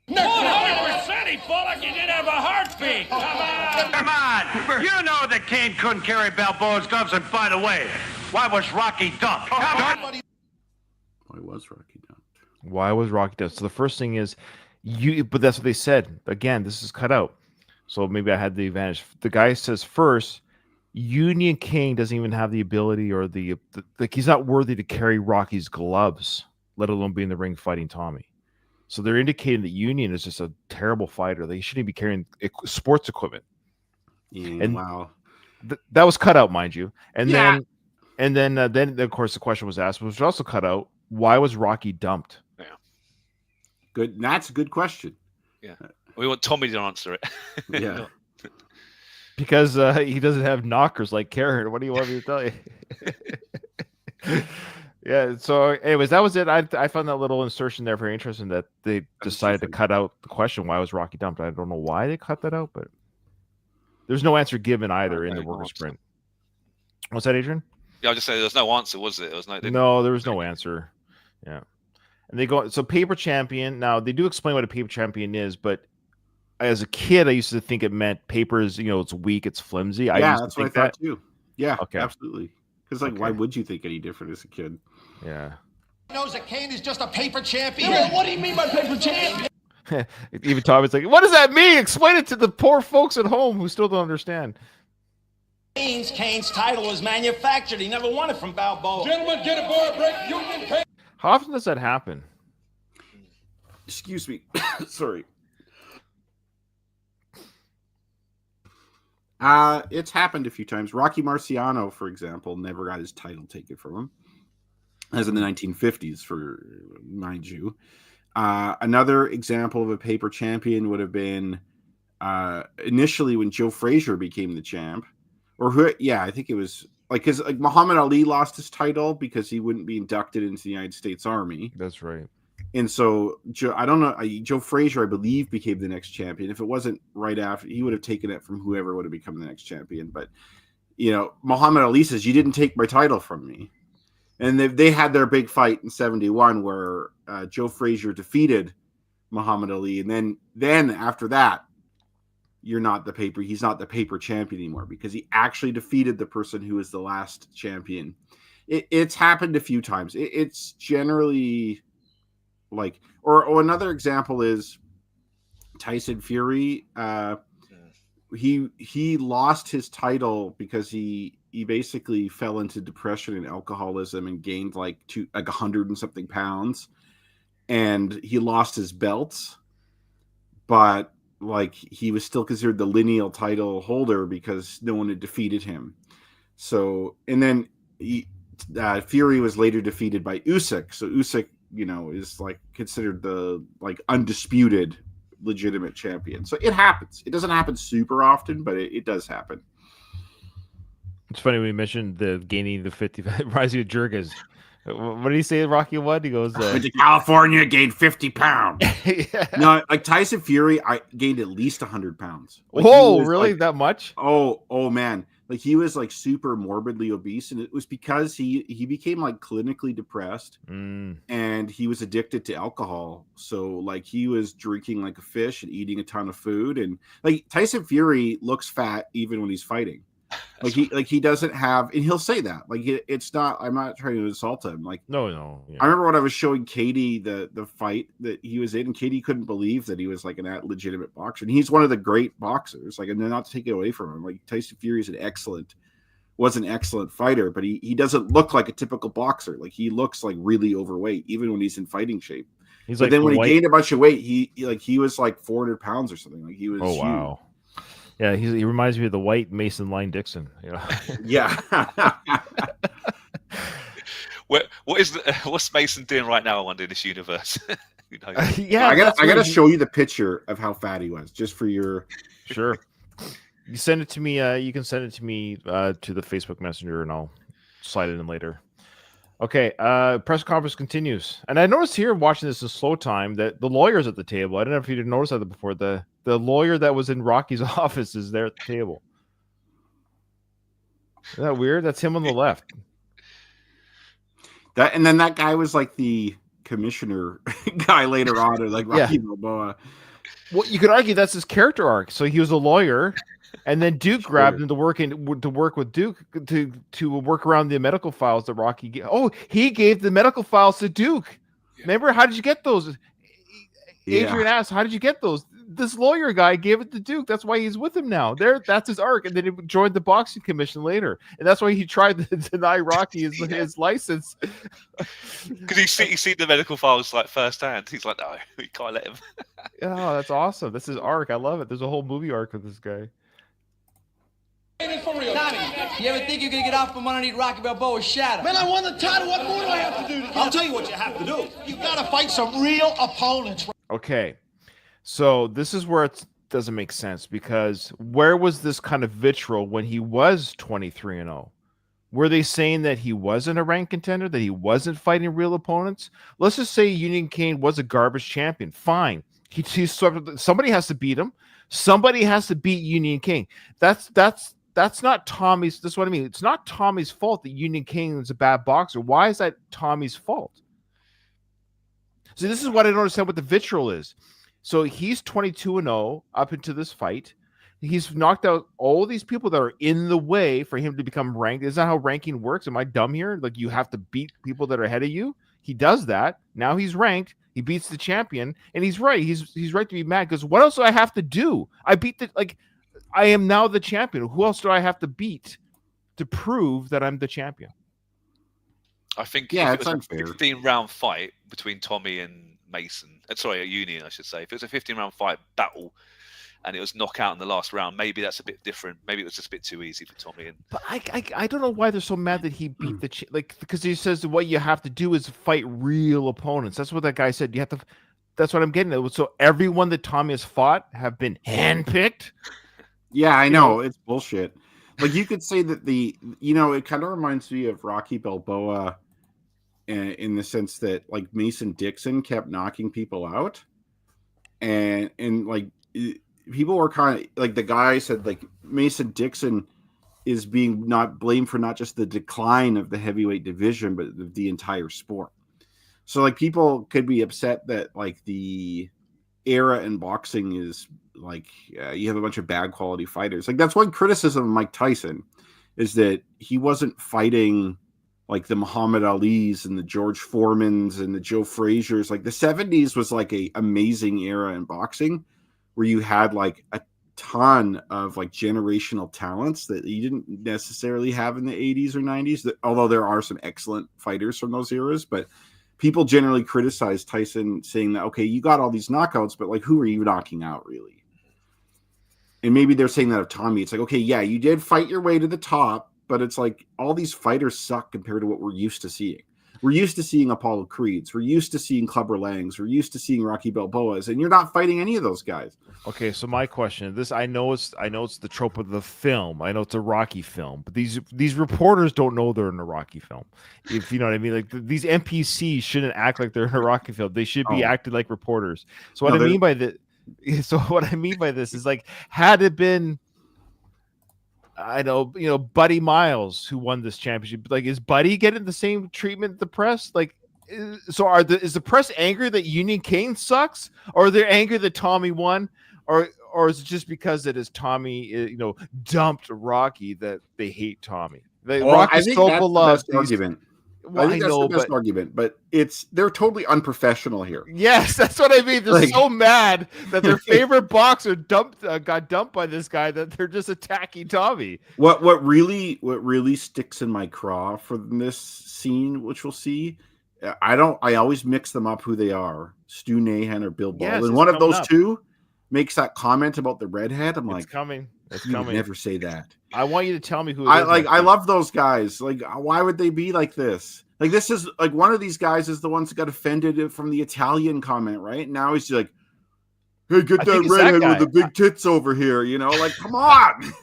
S8: 100% he fought like he didn't have a heartbeat. Come on. You know that Kane couldn't carry Balboa's gloves and fight away. Why was Rocky dumped?
S4: Why was Rocky dumped?
S2: Why was Rocky dumped? So the first thing is, but that's what they said. Again, this is cut out. So maybe I had the advantage. The guy says first, Union King doesn't even have the ability or like he's not worthy to carry Rocky's gloves, let alone be in the ring fighting Tommy. So they're indicating that Union is just a terrible fighter. They shouldn't be carrying sports equipment.
S4: Yeah,
S2: and
S4: wow.
S2: That was cut out, mind you. And then of course the question was asked, which was also cut out. Why was Rocky dumped?
S3: Yeah,
S4: good. That's a good question.
S3: Yeah, we want Tommy to answer it.
S4: Yeah,
S2: because he doesn't have knockers like Karen. What do you want me to tell you? Yeah. So, anyways, that was it. I found that little insertion there very interesting that they decided to cut out the question. Why was Rocky dumped? I don't know why they cut that out, but there's no answer given either in the worker sprint. What's that, Adrian?
S3: Yeah, I was just saying there's no answer, was it? There was
S2: no, there was no answer. Yeah. And they go, so paper champion. Now, they do explain what a paper champion is, but as a kid, I used to think it meant paper is, it's weak, it's flimsy.
S4: Yeah, that's what I thought too. Yeah,
S2: okay.
S4: Absolutely. Because, why would you think any different as a kid?
S2: Yeah.
S6: Knows that Kane is just a paper champion. Yeah, what do you mean by paper champion?
S2: Even Tommy's like, what does that mean? Explain it to the poor folks at home who still don't understand.
S6: Kane's title was manufactured. He never won it from Balboa.
S5: Gentlemen, get aboard, break Union Kane.
S2: How often does that happen?
S4: Excuse me. Sorry. It's happened a few times. Rocky Marciano, for example, never got his title taken from him. As in the 1950s, for mind you. Another example of a paper champion would have been initially when Joe Frazier became the champ. I think it was because Muhammad Ali lost his title because he wouldn't be inducted into the United States Army.
S2: That's right.
S4: And so I don't know. Joe Frazier, I believe, became the next champion. If it wasn't right after, he would have taken it from whoever would have become the next champion. But Muhammad Ali says, "You didn't take my title from me." And they had their big fight in '71 where Joe Frazier defeated Muhammad Ali, and then after that, he's not the paper champion anymore because he actually defeated the person who was the last champion. It's happened a few times. It's generally or another example is Tyson Fury. He lost his title because he basically fell into depression and alcoholism and gained 100 and something pounds, and he lost his belts, but he was still considered the lineal title holder because no one had defeated him. So, and then Fury was later defeated by Usyk. So Usyk, is considered the undisputed legitimate champion. So it happens. It doesn't happen super often, but it does happen.
S2: It's funny when you mentioned the gaining the 50 rising of Jurgens. What did he say? Rocky what? He goes,
S4: went to California, gained 50 pounds.
S2: Yeah.
S4: No, Tyson Fury, I gained at least 100 pounds.
S2: Whoa, really? That much?
S4: Oh man. He was super morbidly obese, and it was because he became clinically depressed, and he was addicted to alcohol. So he was drinking like a fish and eating a ton of food, and Tyson Fury looks fat even when he's fighting. He doesn't have, and he'll say that it's not. I'm not trying to insult him.
S2: No. Yeah.
S4: I remember when I was showing Katie the fight that he was in, and Katie couldn't believe that he was an legitimate boxer. And he's one of the great boxers. And not to take it away from him. Tyson Fury is an excellent fighter, but he doesn't look like a typical boxer. He looks really overweight, even when he's in fighting shape. But then when he gained a bunch of weight, he was 400 pounds or something. He was huge.
S2: Wow. Yeah, he reminds me of the white Mason Line Dixon.
S4: Yeah.
S3: What's Mason doing right now? I wonder in this universe.
S2: Yeah,
S4: I gotta show you the picture of how fat he was, just for your.
S2: Sure. You send it to me. You can send it to me to the Facebook Messenger, and I'll slide it in later. Okay. Press conference continues, and I noticed here watching this in slow time that the lawyer's at the table. I don't know if you didn't notice that before. The lawyer that was in Rocky's office is there at the table. Isn't that weird? That's him on the left.
S4: And then that guy was like the commissioner guy later on, or like Rocky Balboa.
S2: Well, you could argue that's his character arc. So he was a lawyer, and then Duke grabbed him to work with Duke to work around the medical files that Rocky gave. Oh, he gave the medical files to Duke. Yeah. Remember, how did you get those? Adrian asked, "How did you get those?" This lawyer guy gave it to Duke. That's why he's with him now. That's his arc, and then he joined the boxing commission later, and that's why he tried to deny Rocky his license.
S3: Because he's seen the medical files like firsthand. He's like, no, we can't let him.
S2: Oh, that's awesome. That's his arc. I love it. There's a whole movie arc of this guy.
S9: For real. Tommy, you ever think you're gonna get off from underneath Rocky Balboa's shadow?
S10: Man, I won the title. What more do I have to do?
S6: I'll tell you what you have to do.
S10: You gotta fight some real opponents.
S2: Okay, so this is where it doesn't make sense, because where was this kind of vitriol when he was 23-0? Were they saying that he wasn't a ranked contender, that he wasn't fighting real opponents? Let's just say Union Kane was a garbage champion. Fine, he's somebody has to beat him. Somebody has to beat Union Kane. That's not Tommy's. That's what I mean. It's not Tommy's fault that Union King is a bad boxer. Why is that Tommy's fault? See, this is what I don't understand what the vitriol is. So he's 22-0 up into this fight. He's knocked out all these people that are in the way for him to become ranked. Is that how ranking works? Am I dumb here? Like, you have to beat people that are ahead of you? He does that. Now he's ranked. He beats the champion, and he's right. He's right to be mad, because what else do I have to do? I am now the champion. Who else do I have to beat to prove that I'm the champion?
S3: I think
S4: it's unfair.
S3: A 15-round fight between Tommy and Mason. Sorry, a Union, I should say. If it was a 15-round fight battle and it was knockout in the last round, maybe that's a bit different. Maybe it was just a bit too easy for Tommy.
S2: But I don't know why they're so mad that he beat because he says what you have to do is fight real opponents. That's what that guy said. You have to. That's what I'm getting at. So everyone that Tommy has fought have been handpicked.
S4: Yeah, I know. It's bullshit. Like, you could say that it kind of reminds me of Rocky Balboa in the sense that, like, Mason Dixon kept knocking people out. And like, people were kind of, like, the guy said, like, Mason Dixon is being not blamed for not just the decline of the heavyweight division, but the entire sport. So, like, people could be upset that, like, the era in boxing is, like, you have a bunch of bad quality fighters. Like, that's one criticism of Mike Tyson, is that he wasn't fighting like the Muhammad Ali's and the George Foremans and the Joe Frazier's. Like, the 70s was like a amazing era in boxing where you had like a ton of like generational talents that you didn't necessarily have in the 80s or 90s, although there are some excellent fighters from those eras. But people generally criticize Tyson, saying that, okay, you got all these knockouts, but like, who are you knocking out really? And maybe they're saying that of Tommy. It's like, okay, yeah, you did fight your way to the top, but it's like all these fighters suck compared to what we're used to seeing. We're used to seeing Apollo Creeds. We're used to seeing Clubber Langs. We're used to seeing Rocky Balboas, and you're not fighting any of those guys.
S2: Okay, so my question, I know it's the trope of the film. I know it's a Rocky film, but these reporters don't know they're in a Rocky film. If you know what I mean, like these NPCs shouldn't act like they're in a Rocky film. They should be acting like reporters. So what I mean by this is, like, had it been, I know, Buddy Miles who won this championship, like, is Buddy getting the same treatment the press? Like, so is the press angry that Union Kane sucks, or are they angry that Tommy won, or is it just because it is Tommy, dumped Rocky that they hate Tommy? Rocky's so beloved.
S4: Argument. Well, I think that's the best argument, but they're totally unprofessional here.
S2: Yes, that's what I mean. They're so mad that their favorite boxer got dumped by this guy that they're just attacking Tommy.
S4: What really sticks in my craw for this scene, which we'll see, I always mix them up who they are, Stu Nahan or Bill Baldwin.
S2: Yes,
S4: one of those two makes that comment about the redhead. I'm like,
S2: it's coming.
S4: You would never say that.
S2: I want you to tell me who.
S4: I love those guys. Like, why would they be like this? Like, this is like one of these guys is the ones that got offended from the Italian comment, right? Now he's like, "Hey, get that redhead with the big tits over here," Like, come on.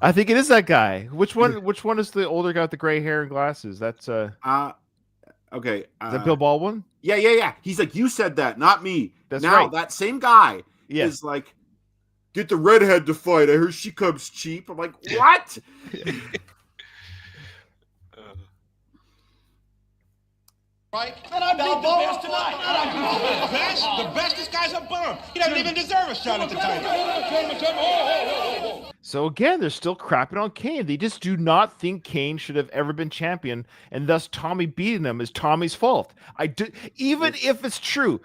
S2: I think it is that guy. Which one is the older guy with the gray hair and glasses? That's
S4: okay.
S2: Is that Bill Baldwin?
S4: Yeah. He's like, you said that, not me.
S2: That's
S4: now,
S2: right.
S4: That same guy is like, get the redhead to fight. I heard she comes cheap. I'm like, what?
S10: Right? And I beat the best tonight.
S9: And I beat the best. The best. This guy's a bum. He doesn't even deserve a shot at the title.
S2: So again, they're still crapping on Kane. They just do not think Kane should have ever been champion, and thus Tommy beating him is Tommy's fault. Even if it's true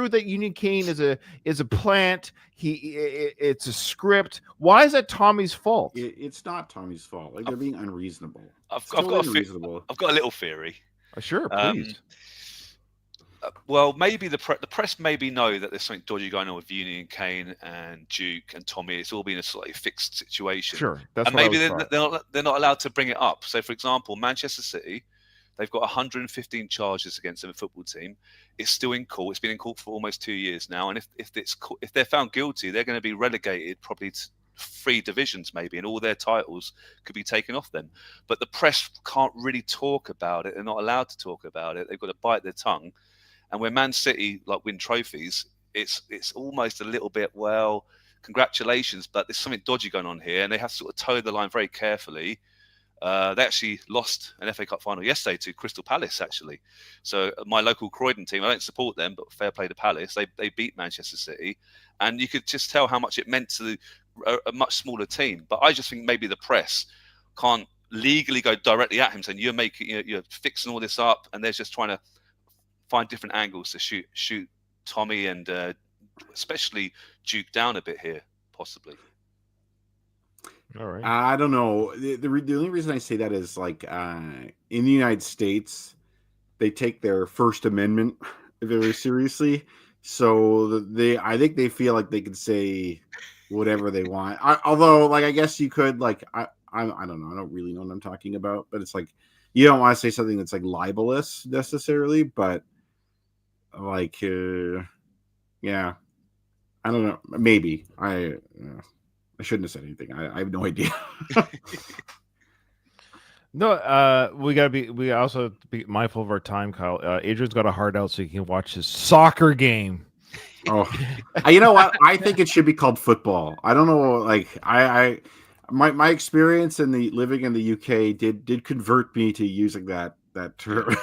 S2: that Union Kane is a plant, it's a script. Why is that Tommy's fault?
S4: It's not Tommy's fault. Like, they're being unreasonable.
S3: I've got a little theory.
S2: Sure, please.
S3: Well, maybe the press maybe know that there's something dodgy going on with Union Kane and Duke and Tommy. It's all been a slightly fixed situation.
S2: Sure, that's
S3: and maybe they're not allowed to bring it up. So, for example, Manchester City, they've got 115 charges against them, a football team. It's still in court. It's been in court for almost 2 years now. And if they're found guilty, they're going to be relegated probably to 3 divisions maybe, and all their titles could be taken off them. But the press can't really talk about it. They're not allowed to talk about it. They've got to bite their tongue. And when Man City win trophies, it's almost a little bit, well, congratulations, but there's something dodgy going on here, and they have to sort of toe the line very carefully. They actually lost an FA Cup final yesterday to Crystal Palace, actually. So my local Croydon team, I don't support them, but fair play to Palace. They beat Manchester City, and you could just tell how much it meant to a much smaller team. But I just think maybe the press can't legally go directly at him saying you're fixing all this up, and they're just trying to find different angles to shoot Tommy and especially Duke down a bit here, possibly.
S2: All right.
S4: I don't know. The only reason I say that is, like, in the United States, they take their First Amendment very seriously. So I think they feel like they can say whatever they want. Although, like, I guess you could, like, I don't know. I don't really know what I'm talking about, but it's like you don't want to say something that's like libelous necessarily, but like, yeah, I don't know. Maybe I shouldn't have said anything. I have no idea.
S2: No, we also have to be mindful of our time, Kyle. Adrian's got a heart out so he can watch his soccer game.
S4: Oh, you know what? I think it should be called football. I don't know. Like, my experience in living in the UK did convert me to using that term.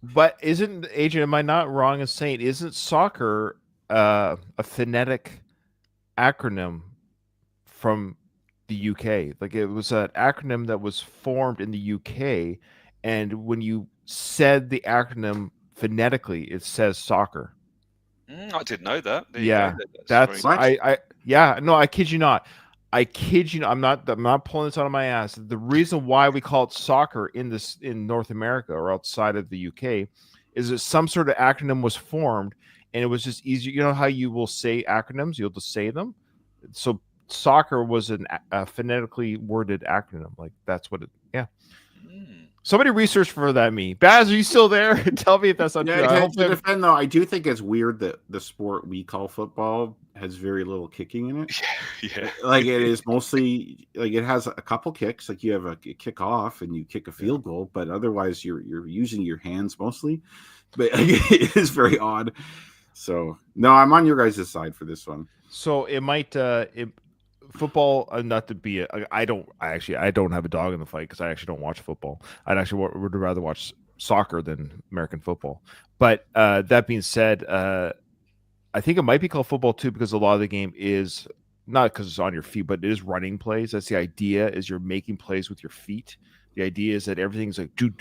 S2: But isn't, Adrian, am I not wrong in saying, isn't soccer a phonetic acronym from the UK? Like, it was an acronym that was formed in the UK, and when you said the acronym phonetically, it says soccer.
S3: I didn't know that.
S2: That's no, I kid you not. I'm not pulling this out of my ass. The reason why we call it soccer in North America or outside of the UK is that some sort of acronym was formed, and it was just easier. You know how you will say acronyms? You'll just say them. So soccer was a phonetically worded acronym. Like, that's what it. Yeah. Somebody research for that. Me, Baz, are you still there? Tell me if that's not true.
S4: To defend, though, I do think it's weird that the sport we call football has very little kicking in it.
S3: Yeah.
S4: Like, it is mostly, like, it has a couple kicks. Like, you have a kick off and you kick a field goal, but otherwise you're using your hands mostly. But it is very odd. So no, I'm on your guys' side for this one.
S2: So it might football, not to be I don't have a dog in the fight because I actually don't watch football. I'd actually would rather watch soccer than American football. But that being said, I think it might be called football too, because a lot of the game is not because it's on your feet, but it is running plays. That's the idea, is you're making plays with your feet. The idea is that everything's like do.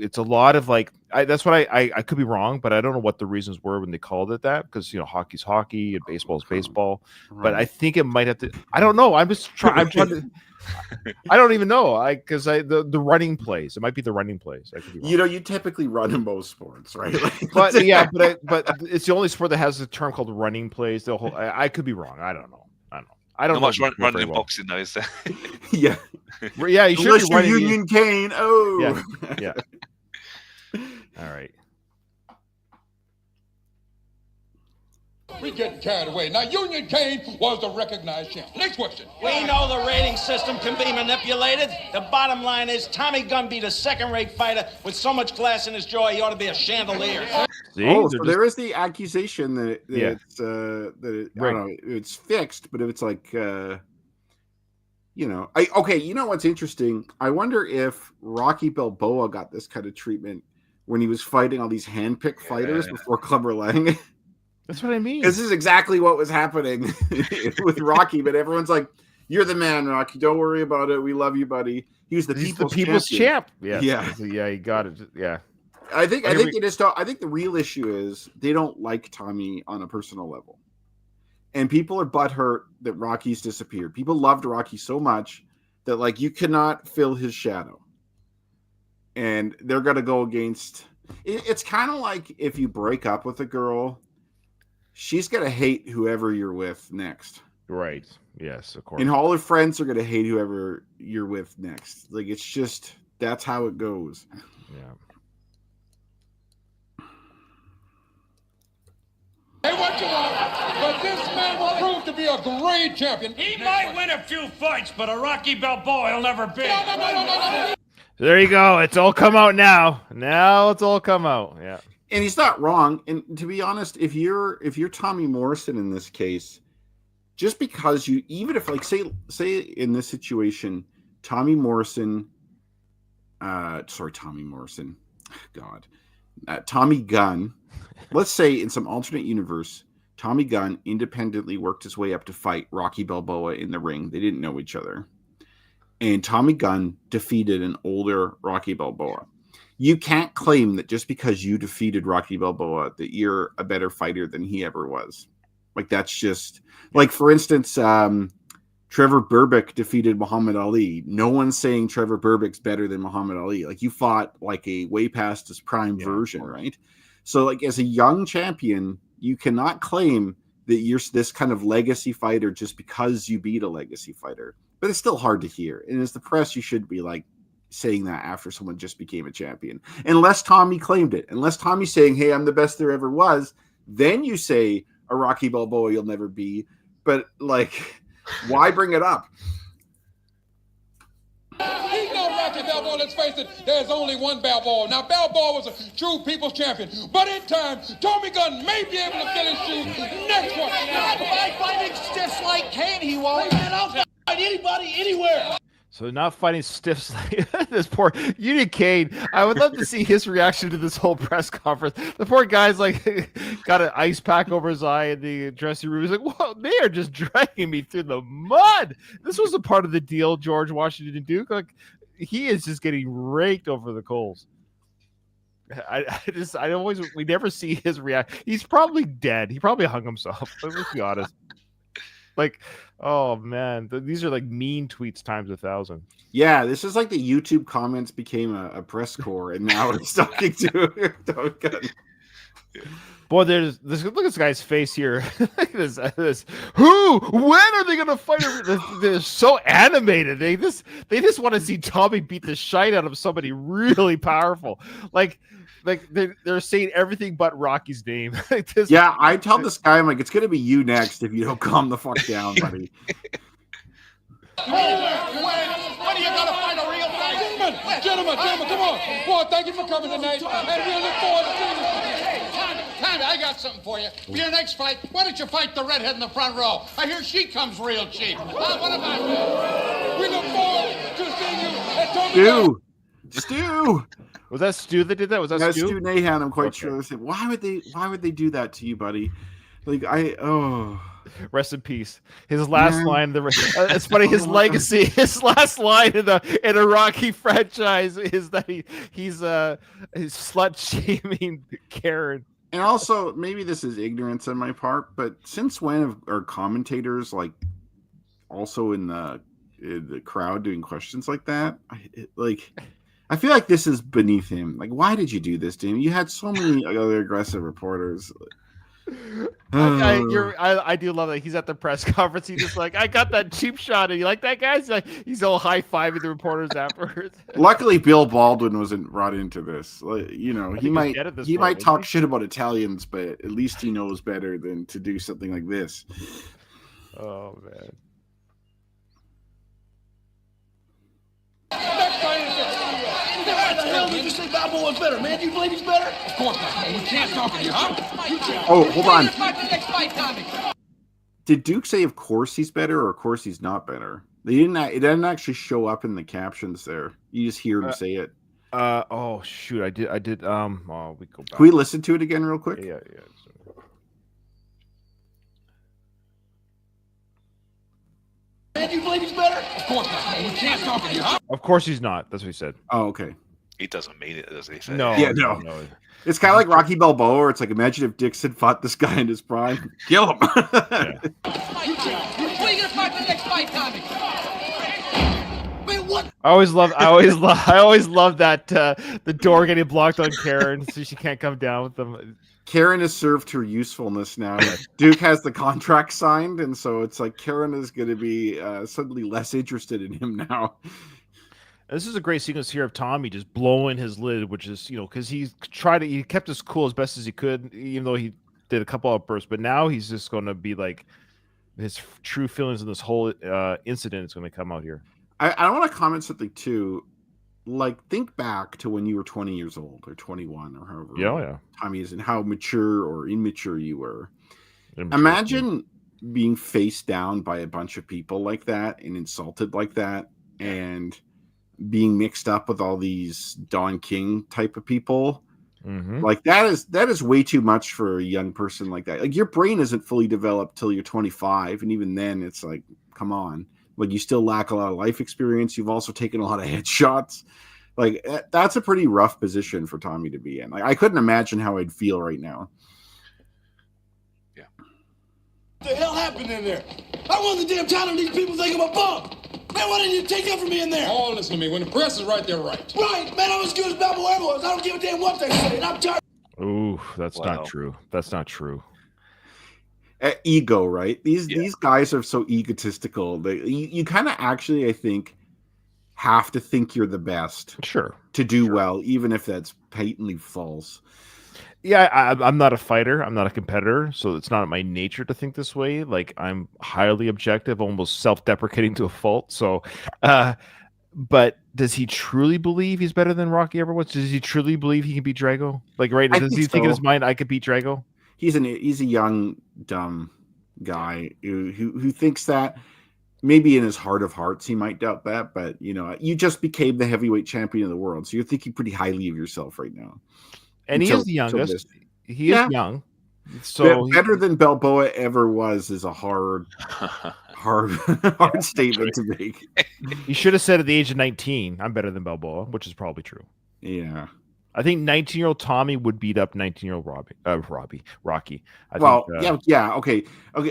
S2: It's a lot of like, that's what I could be wrong, but I don't know what the reasons were when they called it that, because, you know, hockey's hockey and baseball's baseball. Right. But I think it might have to. I don't know. I'm trying to. I don't even know. Because the running plays. It might be the running plays. I could be wrong.
S4: You know, you typically run in most sports, right?
S2: But yeah, but it's the only sport that has a term called running plays. The whole. I could be wrong. I don't know. I don't know
S3: much running in boxing though, is there?
S4: Yeah.
S2: Yeah, you should be running.
S4: Union Kane. Oh.
S2: Yeah. All right.
S5: We getting carried away. Now, Union Kane was the recognized champ. Next question.
S6: We know the rating system can be manipulated. The bottom line is Tommy Gunn beat a second-rate fighter with so much glass in his jaw he ought to be a chandelier.
S2: See?
S4: So there is the accusation that it's
S2: right.
S4: I don't know, it's fixed, but if it's like you know, you know what's interesting? I wonder if Rocky Balboa got this kind of treatment when he was fighting all these handpicked fighters before Clubber Lang.
S2: That's what I mean.
S4: This is exactly what was happening with Rocky, but everyone's like, "You're the man, Rocky. Don't worry about it. We love you, buddy." He's the people's
S2: champ. Yes.
S4: Yeah,
S2: yeah, he got it. Yeah.
S4: I think they just don't. I think the real issue is they don't like Tommy on a personal level, and people are butthurt that Rocky's disappeared. People loved Rocky so much that like you cannot fill his shadow, and they're gonna go against. It's kind of like if you break up with a girl. She's going to hate whoever you're with next.
S2: Right. Yes, of course.
S4: And all her friends are going to hate whoever you're with next. Like, it's just, that's how it goes.
S2: Yeah.
S5: Hey, what you want? But this man will prove to be a great champion.
S8: He might win a few fights, but a Rocky Balboa he'll never be.
S5: No.
S2: There you go. It's all come out now. Now it's all come out. Yeah.
S4: And he's not wrong. And to be honest, if you're Tommy Morrison in this case, just because you, even if like say in this situation, Tommy Morrison, Tommy Gunn, let's say in some alternate universe, Tommy Gunn independently worked his way up to fight Rocky Balboa in the ring. They didn't know each other. And Tommy Gunn defeated an older Rocky Balboa. You can't claim that just because you defeated Rocky Balboa that you're a better fighter than he ever was. Like, that's just like, for instance, Trevor Berbick defeated Muhammad Ali. No one's saying Trevor Berbick's better than Muhammad Ali. Like, you fought like a way past his prime version, right? So like as a young champion, you cannot claim that you're this kind of legacy fighter just because you beat a legacy fighter. But it's still hard to hear. And as the press, you should be like, saying that after someone just became a champion, unless Tommy claimed it, unless Tommy's saying, "Hey, I'm the best there ever was," then you say a Rocky Balboa you'll never be. But like, why bring it up?
S5: He know Rocky Balboa, let's face it, there's only one Balboa. Now, Balboa was a true people's champion, but in time, Tommy Gunn may be able to fill his shoes. Next one.
S10: By fighting stiffs like Kane, he won't. I'll fight anybody, anywhere.
S2: So not fighting stiffs like this poor Unit Cade. I would love to see his reaction to this whole press conference. The poor guy's like got an ice pack over his eye in the dressing room. He's like, "Well, they are just dragging me through the mud." This was a part of the deal, George Washington Duke. Like, he is just getting raked over the coals. We never see his reaction. He's probably dead. He probably hung himself. Let's be honest. Like, oh man, these are like mean tweets times 1,000.
S4: Yeah, this is like the YouTube comments became a press corps, and now it's talking to
S2: Boy, there's this. Look at this guy's face here. this. Who? When are they gonna fight? They're so animated. They just want to see Tommy beat the shite out of somebody really powerful. Like they're saying everything but Rocky's name.
S4: Yeah, I tell this guy, I'm like, it's gonna be you next if you don't calm the fuck down, buddy.
S9: When are you gonna find a real fight?
S5: Gentlemen, come on. Boy, thank you for coming tonight, and we'll look forward to seeing you.
S9: Tommy, I got something for you. For your next fight, why don't you fight the redhead in the front row? I hear she comes real cheap. What about that?
S5: We look forward to seeing you at Tommy.
S4: Stu.
S2: Was that Stu that did that? Was that Stu?
S4: Stu Nahan, I'm quite sure. Why would they do that to you, buddy? Like,
S2: rest in peace. His last line. It's funny. His legacy. His last line in a Rocky franchise is that he's slut shaming Karen.
S4: And also, maybe this is ignorance on my part, but since when are commentators like also in the crowd doing questions like that? I feel like this is beneath him. Like, why did you do this to him? You had so many other aggressive reporters.
S2: I do love that he's at the press conference. He's just like, I got that cheap shot. And you like that guy? He's all high fiving the reporters afterwards.
S4: Luckily, Bill Baldwin wasn't brought into this. He might talk shit about Italians, but at least he knows better than to do something like this.
S2: Oh man.
S10: The hell did you say Balboa's better, man? Do you believe he's better?
S5: Of course not. We can't talk to you, huh?
S4: Oh, hold on. Did Duke say, of course he's better, or of course he's not better? It didn't actually show up in the captions there. You just hear him say it.
S2: Oh shoot, I did. Oh, we go back.
S4: Can we listen to it again real quick?
S2: Yeah.
S10: Man, you believe he's better?
S5: Of course not. We can't talk to you, huh?
S2: Of course he's not. That's what he said.
S4: Oh, okay.
S3: He doesn't mean it, does he?
S2: No.
S4: Yeah, no. It's kind of like Rocky Balboa, where it's like, imagine if Dixon fought this guy in his prime. Kill him.
S10: Where are you going to fight the next fight, Tommy? Man, what?
S2: I always love that the door getting blocked on Karen, so she can't come down with them.
S4: Karen has served her usefulness now. Duke has the contract signed, and so it's like Karen is going to be suddenly less interested in him now.
S2: This is a great sequence here of Tommy just blowing his lid, which is, because he kept his cool as best as he could, even though he did a couple outbursts. But now he's just going to be like, his true feelings in this whole incident is going to come out here.
S4: I want to comment something too. Like, think back to when you were 20 years old or 21 or however
S2: Yeah.
S4: Tommy is, and how mature or immature you were. Imagine being faced down by a bunch of people like that and insulted like that, and being mixed up with all these Don King type of people.
S2: Mm-hmm.
S4: Like that is way too much for a young person like that. Like, your brain isn't fully developed till you're 25, and even then it's like, come on. Like, you still lack a lot of life experience. You've also taken a lot of headshots. Like, that's a pretty rough position for Tommy to be in. Like, I couldn't imagine how I'd feel right now.
S10: What the hell happened in there? I won the damn title and these people think I'm a bum. Man, why didn't you take that from me in there?
S5: Oh, listen to me. When the press is right, they're right.
S10: Right, man, I'm as good as Balboa ever was. I don't give a damn what they say, and I'm tired.
S2: Ooh, that's not true. That's not true.
S4: Ego, right? These guys are so egotistical. You kind of actually, I think, have to think you're the best.
S2: Sure.
S4: To do well, even if that's patently false.
S2: Yeah, I'm not a fighter. I'm not a competitor, so it's not my nature to think this way. Like, I'm highly objective, almost self-deprecating to a fault. So, but does he truly believe he's better than Rocky ever was? Does he truly believe he can beat Drago? Like, right now, does he think in his mind, I could beat Drago?
S4: He's a young, dumb guy who thinks that. Maybe in his heart of hearts, he might doubt that. But, you just became the heavyweight champion of the world, so you're thinking pretty highly of yourself right now.
S2: And he is the youngest. He is young. So
S4: better than Balboa ever was is a hard statement to make.
S2: He should have said at the age of 19, I'm better than Balboa, which is probably true.
S4: Yeah.
S2: I think 19-year-old Tommy would beat up 19-year-old Rocky.
S4: Okay.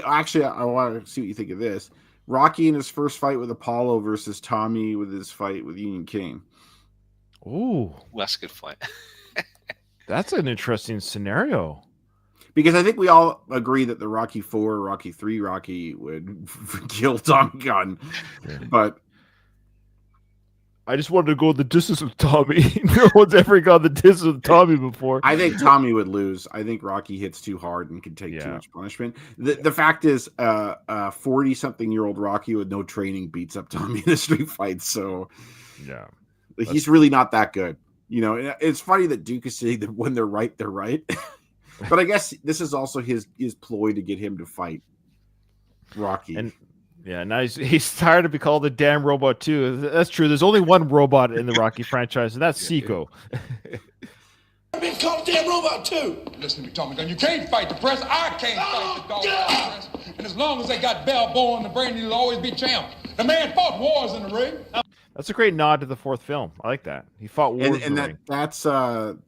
S4: Actually, I want to see what you think of this. Rocky in his first fight with Apollo versus Tommy with his fight with Union King.
S2: Ooh,
S3: that's a good fight.
S2: That's an interesting scenario.
S4: Because I think we all agree that the Rocky 4, Rocky 3 Rocky would kill Tommy Gunn. Yeah. But
S2: I just wanted to go the distance with Tommy. No one's ever gone the distance with Tommy before.
S4: I think Tommy would lose. I think Rocky hits too hard and can take too much punishment. The fact is, 40-something-year-old Rocky with no training beats up Tommy in a street fight. So,
S2: yeah,
S4: he's really not that good. It's funny that Duke is saying that when they're right, they're right. But I guess this is also his ploy to get him to fight Rocky.
S2: And now he's tired of being called the damn robot too. That's true. There's only one robot in the Rocky franchise, and that's Seiko.
S10: I've been called a damn robot too.
S5: Listen to me, Tommy Gunn. You can't fight the press. I can't fight the dog press. And as long as they got Balboa in the brain, he'll always be champ. The man fought wars in the ring.
S2: That's a great nod to the fourth film. I like that. He fought wars in the ring.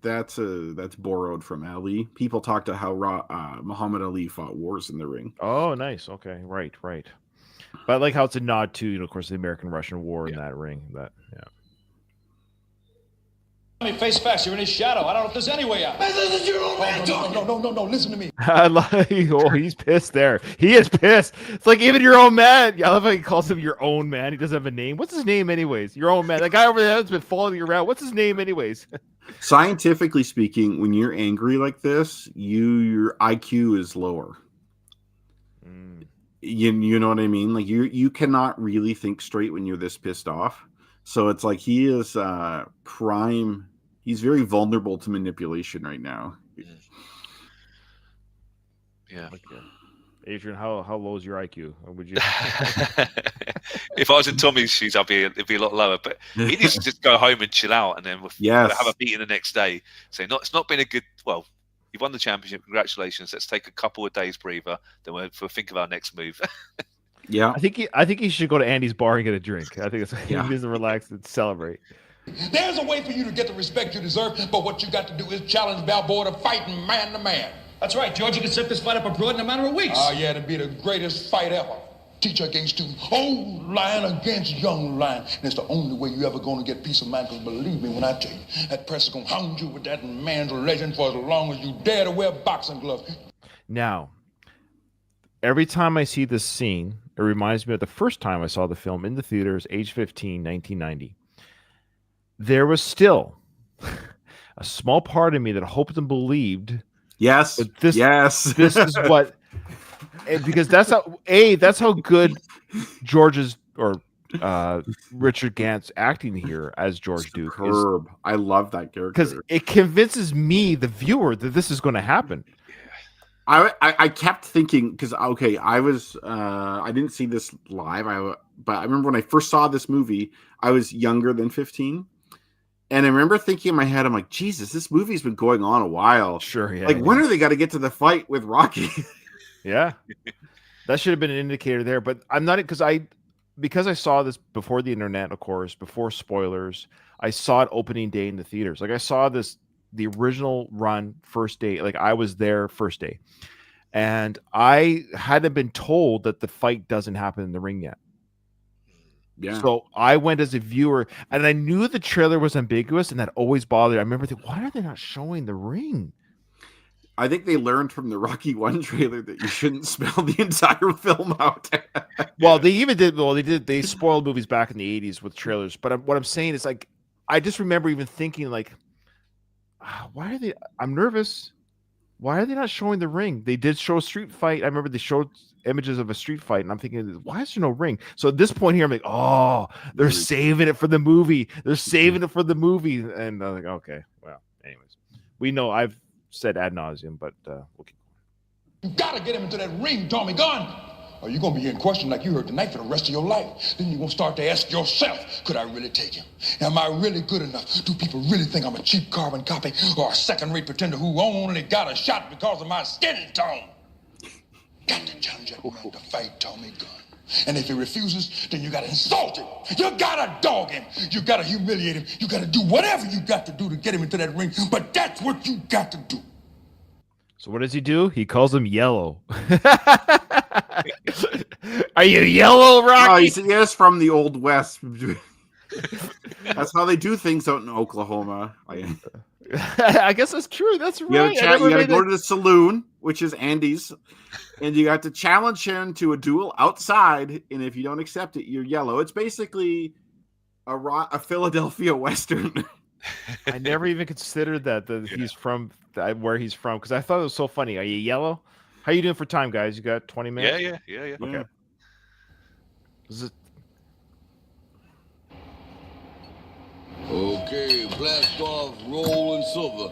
S4: That's borrowed from Ali. People talked about how Muhammad Ali fought wars in the ring.
S2: Oh, nice. Okay, right. But I like how it's a nod to, of course, the American-Russian War in that ring.
S6: I mean, face facts. You're in his shadow. I don't know if there's any way out.
S10: This is your old man talking.
S5: No. Listen to me.
S2: He's pissed there. He is pissed. It's like, even your own man. I love how he calls him your own man. He doesn't have a name. What's his name anyways? Your own man. That guy over there that's been following you around. What's his name anyways?
S4: Scientifically speaking, when you're angry like this, your IQ is lower. You know what I mean? Like, you cannot really think straight when you're this pissed off. So it's like he is prime. He's very vulnerable to manipulation right now.
S3: Yeah.
S2: Adrian, how low is your IQ? Or would you?
S3: If I was in Tommy's shoes, it'd be a lot lower. But he needs to just go home and chill out, and then we'll have a meeting the next day. Say, it's not been a good. Well, you've won the championship. Congratulations. Let's take a couple of days breather. Then we'll think of our next move.
S4: Yeah,
S2: I think he should go to Andy's bar and get a drink. I think he needs to relax and celebrate.
S5: There's a way for you to get the respect you deserve, but what you got to do is challenge Balboa to fighting man to man.
S7: That's right, George. You can set this fight up abroad in a matter of weeks.
S5: Oh, yeah, it'd be the greatest fight ever. Teacher against student, old lion against young lion. And it's the only way you ever going to get peace of mind, because believe me when I tell you, that press is going to hound you with that man's legend for as long as you dare to wear boxing gloves.
S2: Now, every time I see this scene, it reminds me of the first time I saw the film in the theaters, age 15, 1990. There was still a small part of me that hoped and believed.
S4: Yes.
S2: This is what, because that's how good George's or Richard Gant's acting here as George Duke is.
S4: I love that character
S2: because it convinces me, the viewer, that this is going to happen.
S4: I kept thinking, because I was I didn't see this live, but I remember when I first saw this movie, I was younger than 15. And I remember thinking in my head, I'm like, Jesus, this movie's been going on a while.
S2: Sure, yeah.
S4: When are they got to get to the fight with Rocky?
S2: Yeah, that should have been an indicator there. But I'm not, because I saw this before the internet, of course, before spoilers. I saw it opening day in the theaters. Like I saw the original run first day. Like I was there first day, and I hadn't been told that the fight doesn't happen in the ring yet.
S4: Yeah.
S2: So I went as a viewer, and I knew the trailer was ambiguous, and that always bothered me. I remember thinking, why are they not showing the ring?
S4: I think they learned from the Rocky 1 trailer that you shouldn't spell the entire film out.
S2: Well, they even did. Well, they spoiled movies back in the 80s with trailers. But what I'm saying is, like, I just remember even thinking, like, why are they? I'm nervous. Why are they not showing the ring? They did show a street fight. I remember they showed images of a street fight, and I'm thinking, why is there no ring? So at this point here, I'm like, oh, they're saving it for the movie. They're saving it for the movie. And I'm like, okay, well, anyways, we know I've said ad nauseum, but we'll keep
S5: going. You got to get him into that ring, Tommy Gunn. Or you're going to be in question like you heard tonight for the rest of your life. Then you're going to start to ask yourself, could I really take him? Am I really good enough? Do people really think I'm a cheap carbon copy or a second-rate pretender who only got a shot because of my skin tone? Got to challenge that man to fight Tommy Gunn. And if he refuses, then you got to insult him. You got to dog him. You got to humiliate him. You got to do whatever you got to do to get him into that ring. But that's what you got to do.
S2: So what does he do? He calls him Yellow. Are you yellow, Rocky?
S4: Oh, he's yes, from the Old West. That's how they do things out in Oklahoma.
S2: I guess that's true. That's right.
S4: You got to go to the saloon, which is Andy's, and you got to challenge him to a duel outside. And if you don't accept it, you're yellow. It's basically a Philadelphia Western.
S2: I never even considered that he's from where he's from, because I thought it was so funny. Are you yellow? How you doing for time, guys? You got 20 minutes?
S3: Yeah.
S2: Okay.
S10: Okay, blast off, roll, and silver.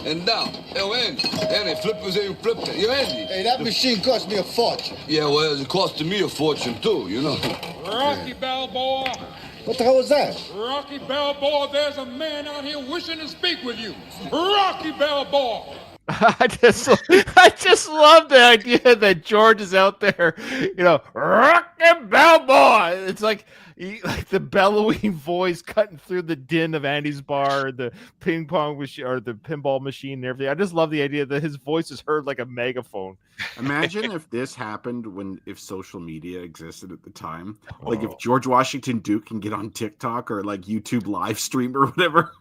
S10: And now, Andy, flippers ain't flipping. You Andy.
S11: Hey, that machine cost me a fortune.
S10: Yeah, well, it costed me a fortune, too, you know.
S5: Rocky Balboa.
S11: What the hell was that?
S5: Rocky Balboa, there's a man out here wishing to speak with you. Rocky Balboa.
S2: I just love the idea that George is out there, Rocky Balboa. It's like the bellowing voice cutting through the din of Andy's bar, the ping pong machine or the pinball machine and everything. I just love the idea that his voice is heard like a megaphone.
S4: Imagine if this happened if social media existed at the time. Like if George Washington Duke can get on TikTok or like YouTube live stream or whatever.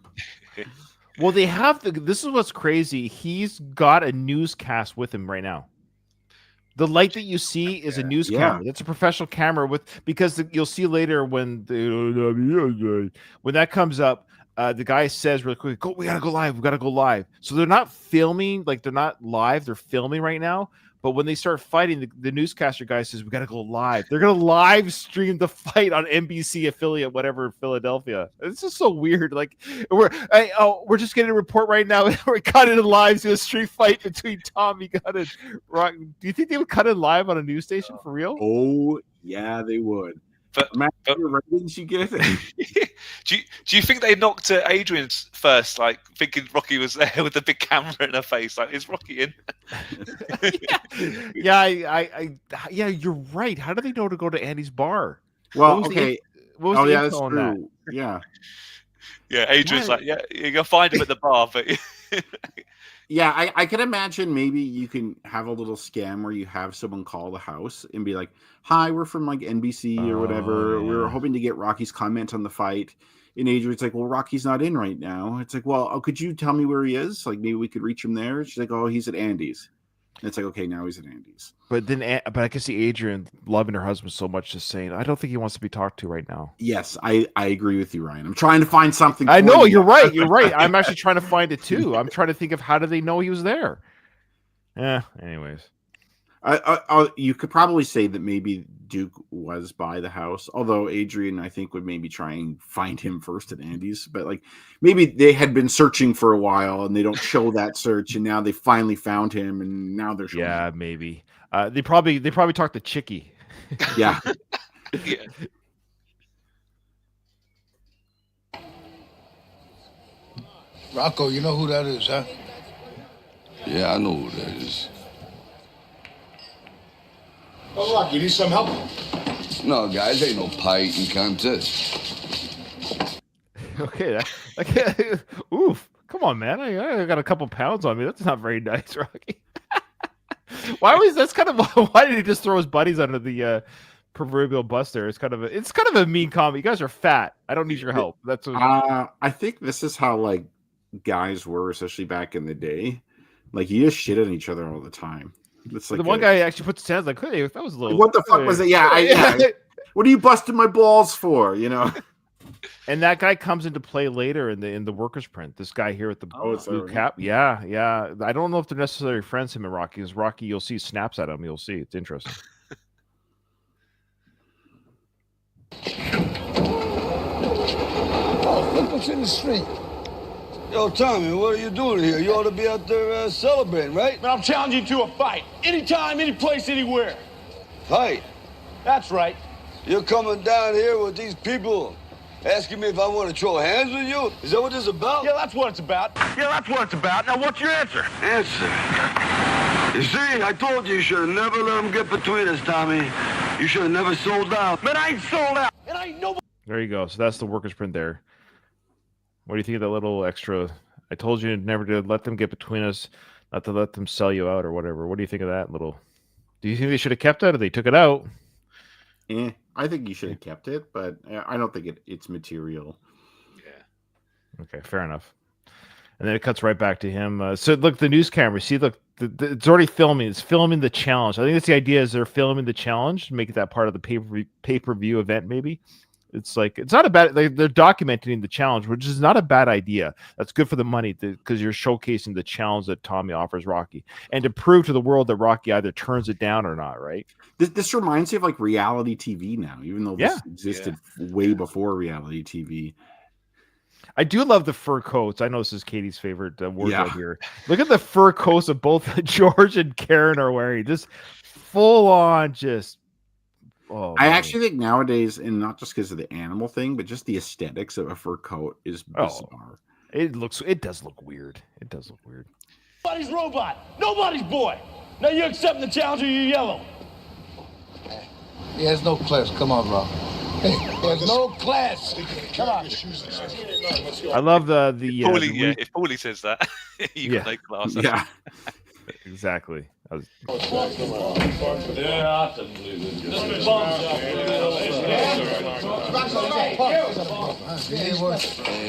S2: Well, they have this is what's crazy. He's got a newscast with him right now. The light that you see is a news camera. That's a professional camera because you'll see later when that comes up, the guy says really quick, we gotta go live. We gotta go live. So they're not filming, like they're not live. They're filming right now, But when they start fighting, the newscaster guy says, we got to go live. They're going to live stream the fight on NBC affiliate, whatever, Philadelphia. It's just so weird. Like, we're just getting a report right now. We're cutting in live to a street fight between Tommy Gunn and Rock. Do you think they would cut it live on a news station for real?
S4: Oh, yeah, they would.
S3: But
S4: the ratings you get.
S3: do you think they knocked Adrian's first, like thinking Rocky was there with the big camera in her face? Like, is Rocky in?
S2: Yeah, you're right. How do they know to go to Andy's bar?
S4: Well, okay.
S2: What was the
S4: that's
S2: info on
S4: true.
S2: that?
S4: Yeah.
S3: Yeah, Adrian's like, yeah, you're gonna find him at the bar, but
S4: yeah, I can imagine maybe you can have a little scam where you have someone call the house and be like, "Hi, we're from like NBC or whatever.
S2: Yeah.
S4: We're hoping to get Rocky's comment on the fight." And Adrian's like, "Well, Rocky's not in right now." It's like, "Well, could you tell me where he is? Like, maybe we could reach him there." She's like, "Oh, he's at Andy's." And it's like, okay, now he's at Andy's.
S2: But I can see Adrian loving her husband so much, just saying, "I don't think he wants to be talked to right now."
S4: Yes, I agree with you, Ryan. I'm trying to find something.
S2: I know you're right. You're right. I'm actually trying to find it too. I'm trying to think of how do they know he was there. Yeah. Anyways,
S4: you could probably say that maybe Duke was by the house, although Adrian, I think, would maybe try and find him first at Andy's. But like maybe they had been searching for a while and they don't show that search, and now they finally found him, and now they're showing him.
S2: Maybe they probably talked to Chicky.
S4: Yeah.
S3: yeah.
S9: Rocco, you know who that is, huh?
S1: Yeah, I know who that is.
S5: Oh, Rocky, you need some help?
S1: No, guys, ain't no fighting contest.
S2: Okay. Oof. Come on, man. I got a couple pounds on me. That's not very nice, Rocky. Why did he just throw his buddies under the proverbial bus there? It's kind of a mean comment. You guys are fat. I don't need your help. That's what
S4: I think this is how like guys were, especially back in the day. Like you just shit on each other all the time. It's like
S2: the one guy actually puts his hands like, "Hey, that was a little."
S4: What the fuck was it? Yeah, what are you busting my balls for? You know.
S2: And that guy comes into play later in the workers print. This guy here with the blue cap. Yeah. I don't know if they're necessarily friends, him and Rocky. Because Rocky, you'll see snaps at him. You'll see. It's interesting.
S10: Oh, look what's in the street. Yo, Tommy, what are you doing here? You ought to be out there celebrating, right?
S6: But I'm challenging you to a fight. Anytime, any place, anywhere.
S10: Fight?
S6: That's right.
S10: You're coming down here with these people asking me if I want to throw hands with you? Is that what this is about?
S6: Yeah, that's what it's about.
S8: Yeah, that's what it's about. Now, what's your answer?
S10: Answer. You see, I told you should have never let them get between us, Tommy. You should have never sold out.
S8: But I ain't sold out.
S6: And I ain't nobody.
S2: There you go. So that's the workers print there. What do you think of that little extra? I told you never to let them get between us, not to let them sell you out or whatever. What do you think of that little? Do you think they should have kept it or they took it out?
S4: I think you should have kept it, but I don't think it's material.
S3: Yeah.
S2: Okay, fair enough. And then it cuts right back to him. So look, the news camera. See, look, it's already filming. It's filming the challenge. I think that's the idea. Is they're filming the challenge, make that part of the pay-per-view event. Maybe it's like it's not a bad. They're documenting the challenge, which is not a bad idea. That's good for the money because you're showcasing the challenge that Tommy offers Rocky, and to prove to the world that Rocky either turns it down or not. Right.
S4: This reminds me of like reality TV now, even though this existed way before reality TV.
S2: I do love the fur coats. I know this is Katie's favorite wardrobe here. Look at the fur coats of both George and Karen are wearing. Just full on, just. Oh,
S4: I actually think nowadays, and not just because of the animal thing, but just the aesthetics of a fur coat is bizarre.
S2: It does look weird. It does look weird.
S6: Nobody's robot. Nobody's boy. Now you accepting the challenge or you yellow?
S9: He has no class. Come on, bro. Hey, there's no class. Come on.
S2: I love the
S3: Paulie, if Paulie says that, you can make class.
S4: Yeah.
S2: Exactly.
S1: Hey,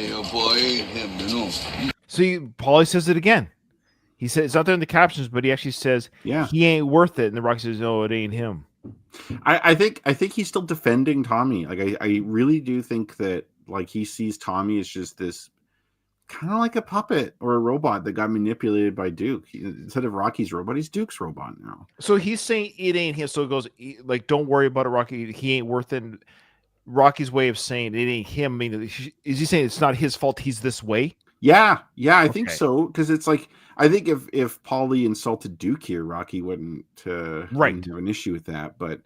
S1: your boy ain't him, you know.
S2: See, Paulie says it again. He says it's not there in the captions, but he actually says, he ain't worth it. And the Rock says, no, it ain't him.
S4: I think he's still defending Tommy. Like I really do think that like he sees Tommy as just this kind of like a puppet or a robot that got manipulated by Duke. Instead of Rocky's robot, he's Duke's robot now.
S2: So he's saying it ain't him. So it goes like, don't worry about it, Rocky. He ain't worth it. Rocky's way of saying it ain't him. I mean, is he saying it's not his fault? He's this way.
S4: Yeah, I think so. Because it's like, I think if Paulie insulted Duke here, Rocky wouldn't have an issue with that. But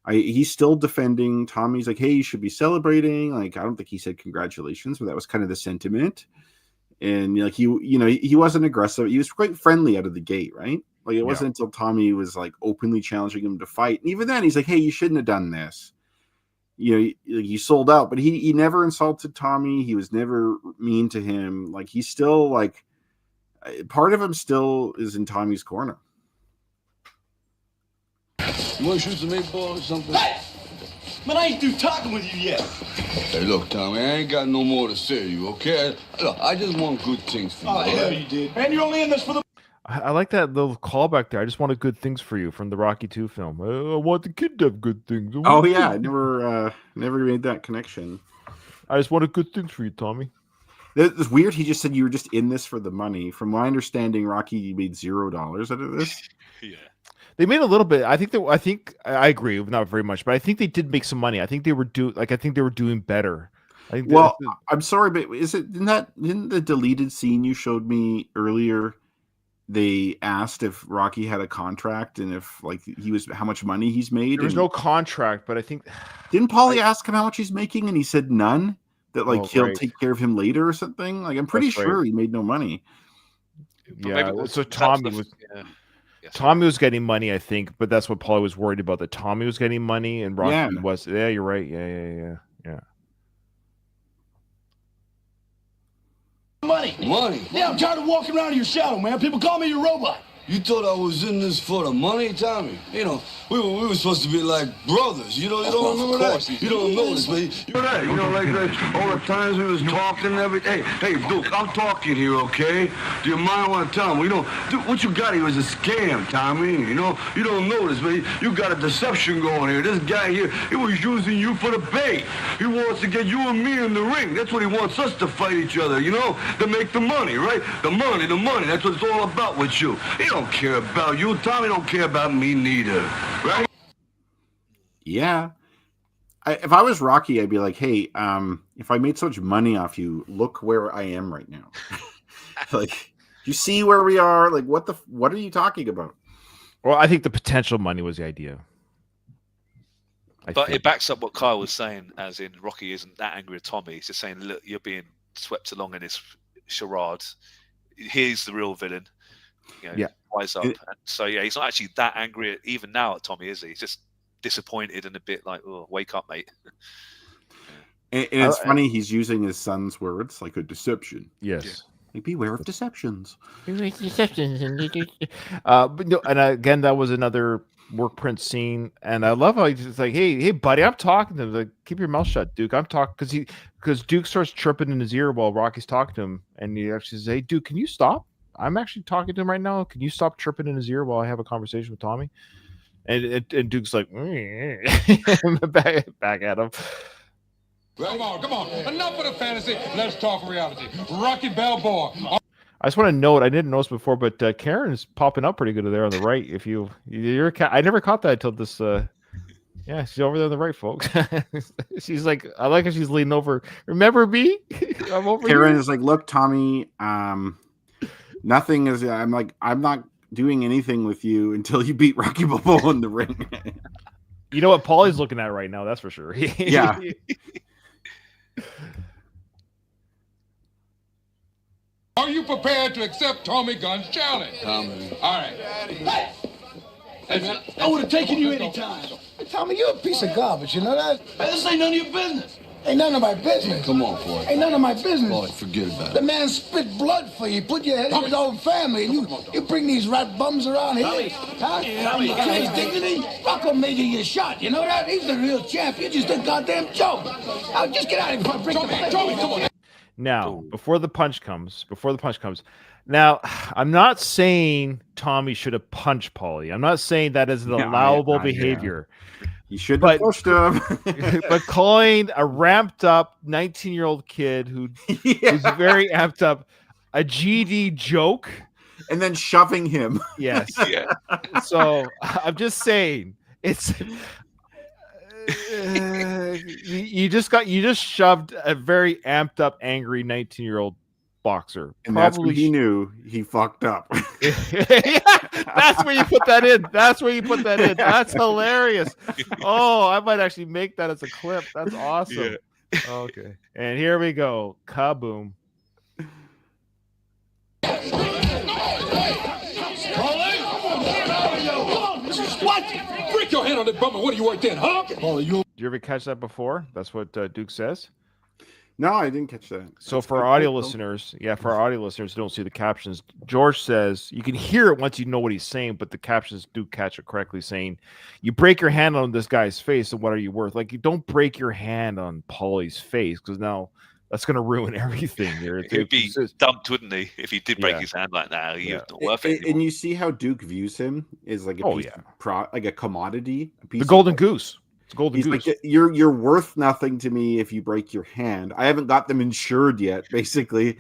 S4: he's still defending Tommy's like, hey, you should be celebrating. Like, I don't think he said congratulations, but that was kind of the sentiment. And like he wasn't aggressive. He was quite friendly out of the gate, right? Like it wasn't until Tommy was like openly challenging him to fight. And even then, he's like, hey, you shouldn't have done this. You sold out, but he never insulted Tommy. He was never mean to him. Like he's still like part of him still is in Tommy's corner.
S10: You want to shoot some 8-ball or something?
S9: Hey! Man, I ain't through talking with you yet.
S10: Hey, look, Tommy, I ain't got no more to say to you, okay? Look, I just want good things for you.
S9: Oh, hell you did. And you're only in this for the...
S2: I like that little callback there. I just wanted good things for you from the Rocky 2 film. I want the kid to have good things.
S4: Oh yeah, I never made that connection.
S2: I just wanted good things for you, Tommy.
S4: It's weird. He just said you were just in this for the money. From my understanding, Rocky made $0 out of this.
S3: Yeah.
S2: They made a little bit. I think I agree, not very much, but I think they did make some money. I think they were doing better.
S4: I'm sorry, but didn't the deleted scene you showed me earlier? They asked if Rocky had a contract and if like how much money he's made.
S2: There was no contract, but I think
S4: didn't Paulie ask him how much he's making, and he said none. That like he'll take care of him later or something. Like I'm pretty sure he made no money.
S2: Yeah, so Tommy was. Tommy was getting money, I think, but that's what Paulie was worried about. That Tommy was getting money and Rocky was. Yeah, you're right. Yeah.
S9: Money. Yeah, I'm tired of walking around in your shadow, man. People call me your robot.
S10: You thought I was in this for the money, Tommy? You know, we were supposed to be like brothers. You don't remember that? You don't know this, man. You know, like all the times we was talking and everything. Hey, Duke, I'm talking here, okay? Do you mind what I tell him? Dude, what you got here is a scam, Tommy. You know, you don't know this, man. You got a deception going here. This guy here, he was using you for the bait. He wants to get you and me in the ring. That's what he wants us to fight each other, you know, to make the money, right? The money. That's what it's all about with you. He don't care about you. Tommy don't care about me neither, right?
S4: Yeah. If I was Rocky, I'd be like, hey, if I made so much money off you, look where I am right now. Like, you see where we are? Like, what are you talking about?
S2: Well, I think the potential money was the idea.
S3: But it backs up what Kyle was saying, as in Rocky isn't that angry at Tommy. He's just saying, look, you're being swept along in this charade. Here's the real villain. Wise up. And so he's not actually that angry even now at Tommy, is he? He's just disappointed and a bit like, oh, wake up, mate.
S4: And it's funny, he's using his son's words like a deception.
S2: Yes.
S4: Like, beware of deceptions.
S2: But no, and again, that was another work print scene, and I love how he's just like, hey, buddy, I'm talking to him. Like, keep your mouth shut, Duke. I'm talking because Duke starts chirping in his ear while Rocky's talking to him, and he actually says, hey, Duke, can you stop? I'm actually talking to him right now. Can you stop chirping in his ear while I have a conversation with Tommy? And Duke's like, back at him.
S5: Come on. Enough of the fantasy. Let's talk reality. Rocky Balboa.
S2: I just want to note, I didn't notice before, but Karen is popping up pretty good there on the right. If you're I never caught that until this. Yeah, she's over there on the right, folks. She's like, I like how she's leaning over. Remember me? I'm over
S4: Karen
S2: here.
S4: is like, look, Tommy, nothing is. I'm not doing anything with you until you beat Rocky Balboa in the ring.
S2: You know what Paulie's looking at right now, that's for sure.
S4: Yeah.
S5: Are you prepared to accept Tommy Gunn's challenge?
S10: Tommy.
S5: All right.
S9: Hey, man, I would have taken you any time.
S11: Hey, Tommy, you're a piece of garbage, you know that?
S9: Hey, this ain't none of your business.
S11: Ain't none of my business.
S10: Come on, Floyd.
S11: Ain't none of my business.
S10: Floyd, forget about
S11: The
S10: it.
S11: man spit blood for you. Put your head in his own family, and you bring these rat bums around here. Huh?
S9: Tommy,
S11: You got his dignity? Rocco made you your shot. You know that? He's the real champ. You're just a goddamn joke. Now, just get out of here before I break the
S5: Tommy, come on.
S2: Now, before the punch comes. Now, I'm not saying Tommy should have punched Paulie. I'm not saying that is an allowable behavior.
S4: You should have pushed him.
S2: But calling a ramped up 19-year-old kid who's very amped up a GD joke.
S4: And then shoving him.
S2: Yes. Yeah. So I'm just saying it's you just shoved a very amped up, angry 19-year-old boxer.
S4: And that's when he knew he fucked up.
S2: That's where you put that in. That's where you put that in. That's hilarious. Oh, I might actually make that as a clip. That's awesome. Yeah. Okay. And here we go. Kaboom.
S5: What? Break your hand on that bummer. What are you worth then, huh?
S2: Did you ever catch that before? That's what Duke says.
S4: No, I didn't catch that.
S2: So for our audio listeners, who don't see the captions, George says you can hear it once you know what he's saying, but the captions do catch it correctly, saying you break your hand on this guy's face, and what are you worth? Like, you don't break your hand on Paulie's face, because now that's going to ruin everything here.
S3: He'd be dumped, wouldn't he, if he did break his hand like that? He's not worth it anymore.
S4: And you see how Duke views him is like a like a commodity.
S2: The golden goose. It's golden goose.
S4: Like, you're worth nothing to me if you break your hand. I haven't got them insured yet. Basically,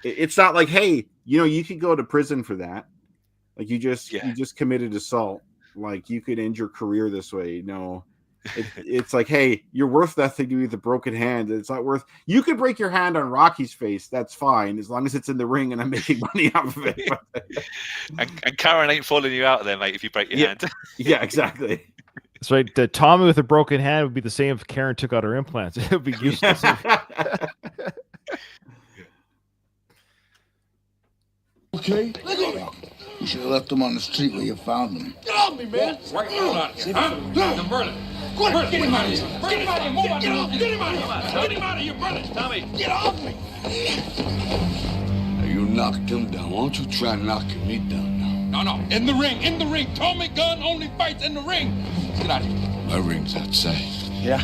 S4: it's not like, hey, you could go to prison for that. Like you just committed assault. Like you could end your career this way. No, it's like, hey, you're worth nothing to me with a broken hand. It's not worth. You could break your hand on Rocky's face. That's fine as long as it's in the ring and I'm making money off of it.
S3: and Karen ain't following you out there, mate. If you break your hand.
S4: Yeah, exactly.
S2: That's right. Tommy with a broken hand would be the same if Karen took out her implants. It would be useless.
S11: Okay. You should have left them on the street where you found them.
S5: Get off me, man! Right out of here, huh? Now, Merlin. Merlin, get him out of here. Get him out of here. Move out. Get him out of here. Get him out of here, Merlin. Tommy, get off me.
S10: Now, you knocked him down. Why don't you try knocking me down now?
S5: No. In the ring. In the ring. Tommy Gunn only fights in the ring. Get out of here.
S10: My ring's outside.
S11: Yeah.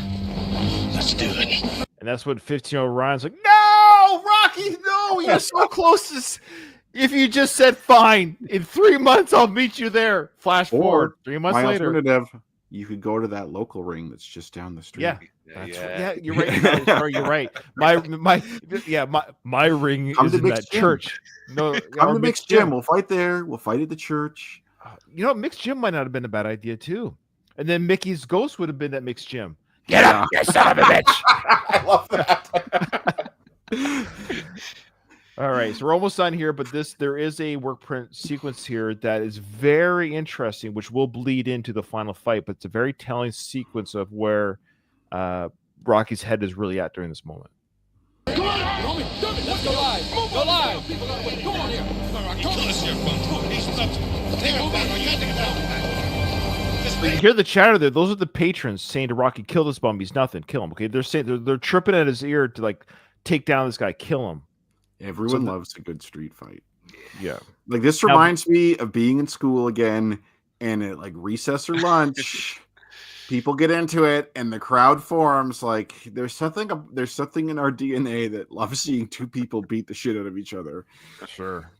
S11: Let's do it.
S2: And that's what 15-year-old Ryan's like, no, Rocky, no, you're so close to... If you just said, fine, in 3 months, I'll meet you there. Flash forward, 3 months later.
S4: Alternative, you could go to that local ring that's just down the street.
S2: Yeah, you're right. You're right. My ring is in that church. No,
S4: come to Mixed Gym. We'll fight there. We'll fight at the church.
S2: Mixed Gym might not have been a bad idea too. And then Mickey's ghost would have been at Mixed Gym. Get up, you son of a bitch!
S4: I love that.
S2: All right, so we're almost done here, but there is a work print sequence here that is very interesting, which will bleed into the final fight, but it's a very telling sequence of where Rocky's head is really at during this moment.
S5: Come on, homie. Let's go live. Go live. Come on here.
S2: You hear the chatter there. Those are the patrons saying to Rocky, kill this bum. He's nothing. Kill him. Okay, they're saying they're tripping at his ear to like take down this guy, kill him.
S4: Everyone loves a good street fight.
S2: Yeah.
S4: Like this reminds me of being in school again, and at like recess or lunch, people get into it and the crowd forms. Like there's something in our DNA that loves seeing two people beat the shit out of each other.
S2: Sure.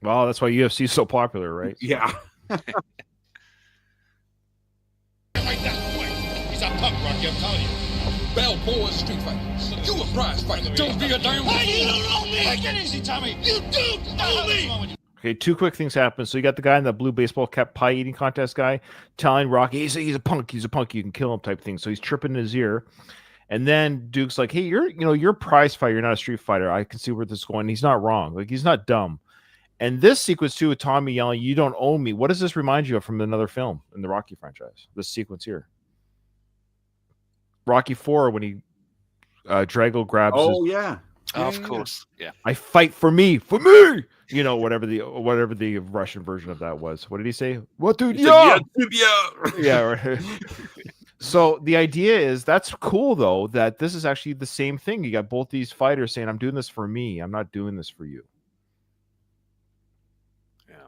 S2: Well, that's why UFC is so popular, right?
S4: Yeah.
S5: He's a punk, Rocky, I'm telling you. Balboa street fight. You a prize fighter. Don't be a damn. Hey, you don't know me. Take it easy, Tommy. You don't know me.
S2: Okay, two quick things happen. So you got the guy in the blue baseball cap pie eating contest guy telling Rocky he's a punk, you can kill him type thing. So he's tripping in his ear. And then Duke's like, hey, you're a prize fighter, you're not a street fighter. I can see where this is going. He's not wrong. Like he's not dumb. And this sequence too with Tommy yelling, you don't own me. What does this remind you of from another film in the Rocky franchise? This sequence here. Rocky 4 when he Drago grabs.
S3: Of course, yeah.
S2: I fight for me, whatever the Russian version of that was. What did he say? What dude? Yeah. Right. So the idea is that's cool though that this is actually the same thing. You got both these fighters saying, "I'm doing this for me. I'm not doing this for you."
S5: Yeah.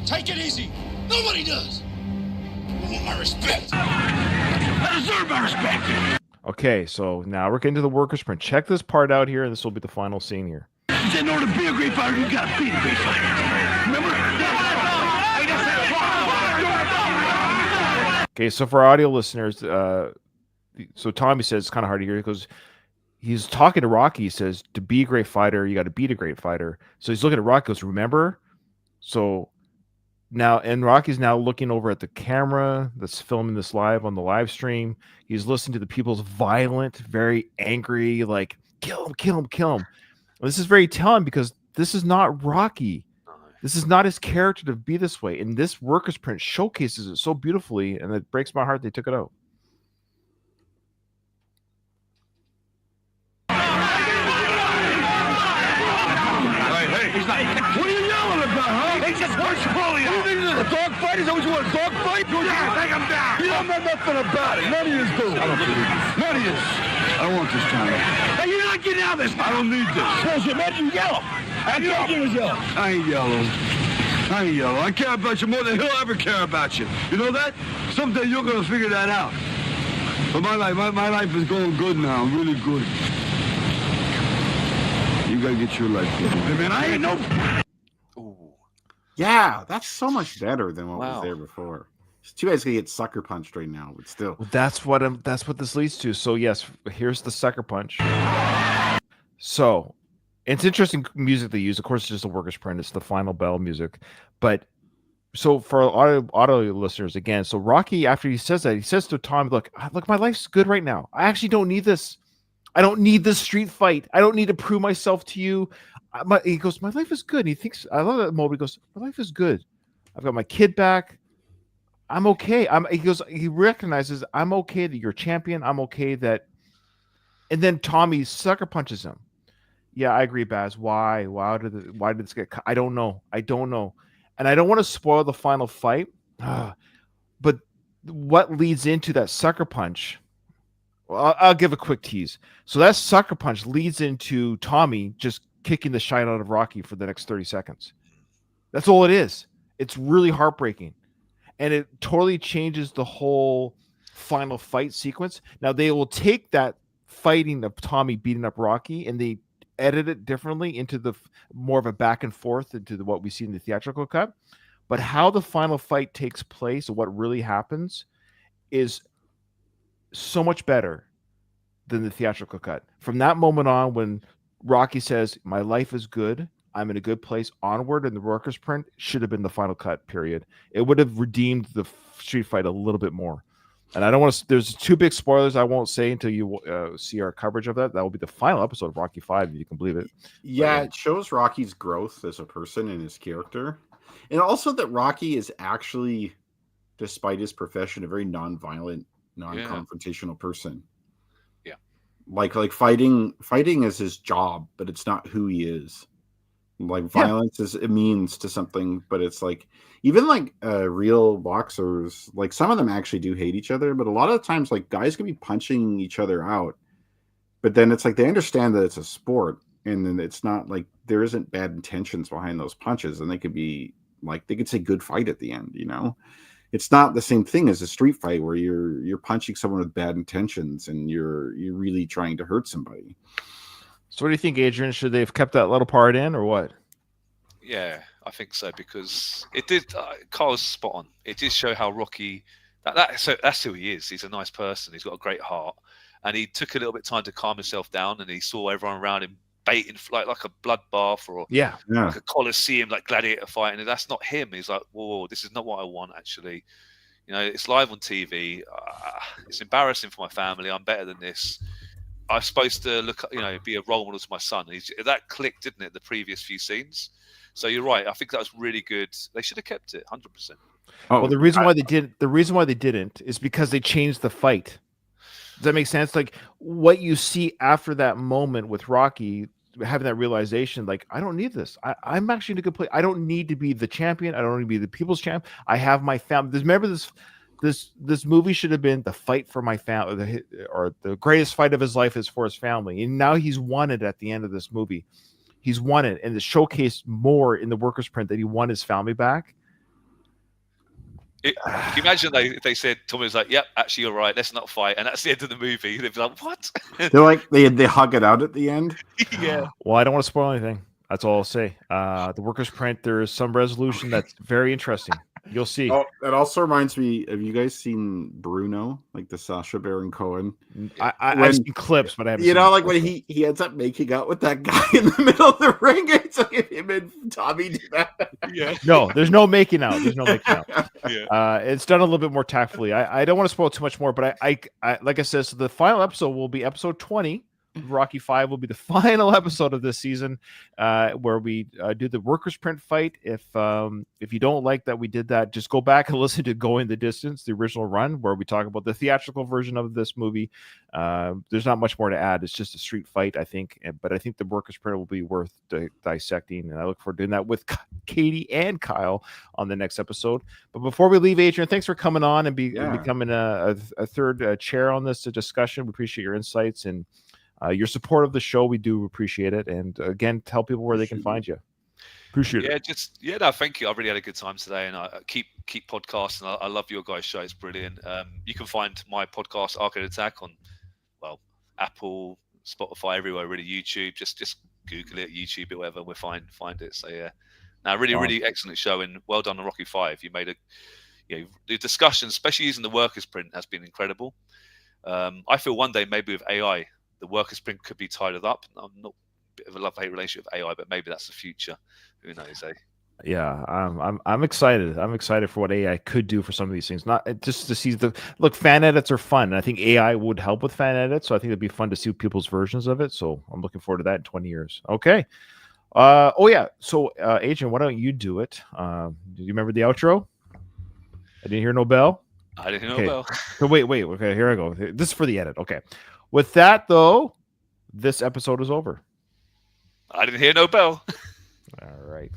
S5: Take it easy. Nobody does. I want my respect. I deserve my respect.
S2: Okay, so now we're getting to the workers' sprint. Check this part out here, and this will be the final scene here.
S8: You said in order to be a great fighter, you gotta be a great fighter. Remember?
S2: Okay, so for audio listeners, so Tommy says it's kind of hard to hear. He goes, he's talking to Rocky. He says, to be a great fighter, you got to beat a great fighter. So he's looking at Rocky. He goes, remember? So now, and Rocky's now looking over at the camera that's filming this live on the live stream. He's listening to the people's violent, very angry, like, kill him, kill him, kill him. And this is very telling because this is not Rocky. This is not his character to be this way. And this workers print showcases it so beautifully, and it breaks my heart they took it out.
S8: He's not. What are you yelling about, huh? He just wants to bully you. You think this is a dog fight? Is that what you want, a dog fight? Yeah, take him down. You don't know nothing about it. None of you do. I don't believe it. None of you. I don't want this time. Hey, you're not getting out of this. I don't need this. Bullshit, man. You yellow. I told you was yellow. I ain't yellow. I ain't yellow. I care about you more than he'll ever care about you. You know that? Someday you're gonna figure that out. But my life is going good now. Really good. You gotta get your life together. Hey, man, I ain't no.
S3: Ooh.
S4: Yeah, that's so much better than what was there before. It's too bad it's gonna get sucker punched right now, but still.
S2: Well, that's what this leads to. So yes, here's the sucker punch. So it's interesting music they use. Of course, it's just a workers print. It's the final bell music. But so for audio listeners, again, so Rocky, after he says that, he says to Tom, look, my life's good right now. I actually don't need this. I don't need this street fight. I don't need to prove myself to you. He goes, my life is good. And he thinks, I love that moment. He goes, my life is good. I've got my kid back. I'm okay. He recognizes I'm okay that you're a champion. I'm okay that. And then Tommy sucker punches him. Yeah, I agree, Baz. Why did this get cut? I don't know. And I don't want to spoil the final fight. But what leads into that sucker punch? Well, I'll give a quick tease. So that sucker punch leads into Tommy just kicking the shine out of Rocky for the next 30 seconds. That's all it is. It's really heartbreaking. And it totally changes the whole final fight sequence. Now, they will take that fighting of Tommy beating up Rocky and they edit it differently into the more of a back and forth into what we see in the theatrical cut. But how the final fight takes place, what really happens, is so much better than the theatrical cut. From that moment on, when Rocky says, my life is good, I'm in a good place, onward, and the workers print should have been the final cut, period. It would have redeemed the street fight a little bit more. And I don't want to, there's two big spoilers I won't say until you see our coverage of that. That will be the final episode of Rocky 5, if you can believe it.
S4: Yeah, it shows Rocky's growth as a person and his character. And also that Rocky is actually, despite his profession, a very non-violent, non-confrontational person.
S3: Yeah.
S4: Like fighting is his job, but it's not who he is. Like violence is a means to something, but it's like even like real boxers, like some of them actually do hate each other, but a lot of times like guys can be punching each other out, but then it's like they understand that it's a sport, and then it's not like there isn't bad intentions behind those punches, and they could be like they could say good fight at the end, you know. It's not the same thing as a street fight where you're punching someone with bad intentions and you're really trying to hurt somebody.
S2: So what do you think, Adrian? Should they have kept that little part in or what?
S3: Yeah, I think so, because it did. Carl's spot on. It did show how Rocky. That's who he is. He's a nice person. He's got a great heart, and he took a little bit of time to calm himself down. And he saw everyone around him baiting like a bloodbath or like a coliseum, like gladiator fight. And that's not him. He's like, whoa, this is not what I want. Actually, you know, it's live on TV. It's embarrassing for my family. I'm better than this. I'm supposed to be a role model to my son. That clicked, didn't it? The previous few scenes. So you're right. I think that was really good. They should have kept it 100%.
S2: Well, the reason why they didn't is because they changed the fight. Does that make sense? Like what you see after that moment with Rocky having that realization, like, I don't need this. I'm actually in a good place. I don't need to be the champion. I don't need to be the people's champ. I have my family. Remember this movie should have been the fight for my family, or the greatest fight of his life is for his family. And now he's won it at the end of this movie. He's won it, and it showcased more in the workers print that he won his family back.
S3: Can you imagine they said, Tommy was like, yep, actually you're right, let's not fight, and that's the end of the movie. They'd be like, what?
S4: They're like they hug it out at the end.
S3: Yeah.
S2: Well, I don't want to spoil anything. That's all I'll say. The workers print, there is some resolution that's very interesting. You'll see.
S4: Oh, that also reminds me. Have you guys seen Bruno, like the Sacha Baron Cohen?
S2: I've seen clips, but I haven't.
S4: You
S2: seen
S4: know,
S2: the
S4: like when
S2: full
S4: he ends up making out with that guy in the middle of the ring. It's like if him and Tommy do that.
S3: Yeah.
S2: No, there's no making out. There's no making out.
S3: Yeah.
S2: It's done a little bit more tactfully. I don't want to spoil too much more, but I like I said, so the final episode will be episode 20. Rocky 5 will be the final episode of this season, where we do the workers print fight. If you don't like that we did that, just go back and listen to Going the Distance, the original run, where we talk about the theatrical version of this movie. There's not much more to add. It's just a street fight, I think, but I think the workers print will be worth dissecting, and I look forward to doing that with Katie and Kyle on the next episode. But before we leave, Adrian, thanks for coming on and becoming a third chair on this discussion. We appreciate your insights and your support of the show. We do appreciate it. And again, tell people where they can find you. Appreciate it.
S3: No, thank you. I really had a good time today, and I keep podcasting. I love your guys' show. It's brilliant. You can find my podcast Arcade Attack on Apple, Spotify, everywhere. Really, YouTube. Just Google it, YouTube it, whatever. We'll find it. So yeah, now really excellent show, and well done on Rocky 5. You made the discussion, especially using the workers print, has been incredible. I feel one day maybe with AI, the workers print could be tied up. I'm not a bit of a love-hate relationship with AI, but maybe that's the future. Who knows, eh?
S2: Yeah, I'm excited. I'm excited for what AI could do for some of these things. Not just to see fan edits are fun. And I think AI would help with fan edits, so I think it'd be fun to see people's versions of it. So I'm looking forward to that in 20 years. Okay. So Adrian, why don't you do it? Do you remember the outro? I didn't hear no bell.
S3: I didn't hear no bell.
S2: So wait. Okay, here I go. This is for the edit. Okay. With that, though, this episode is over.
S3: I didn't hear no bell.
S2: All right.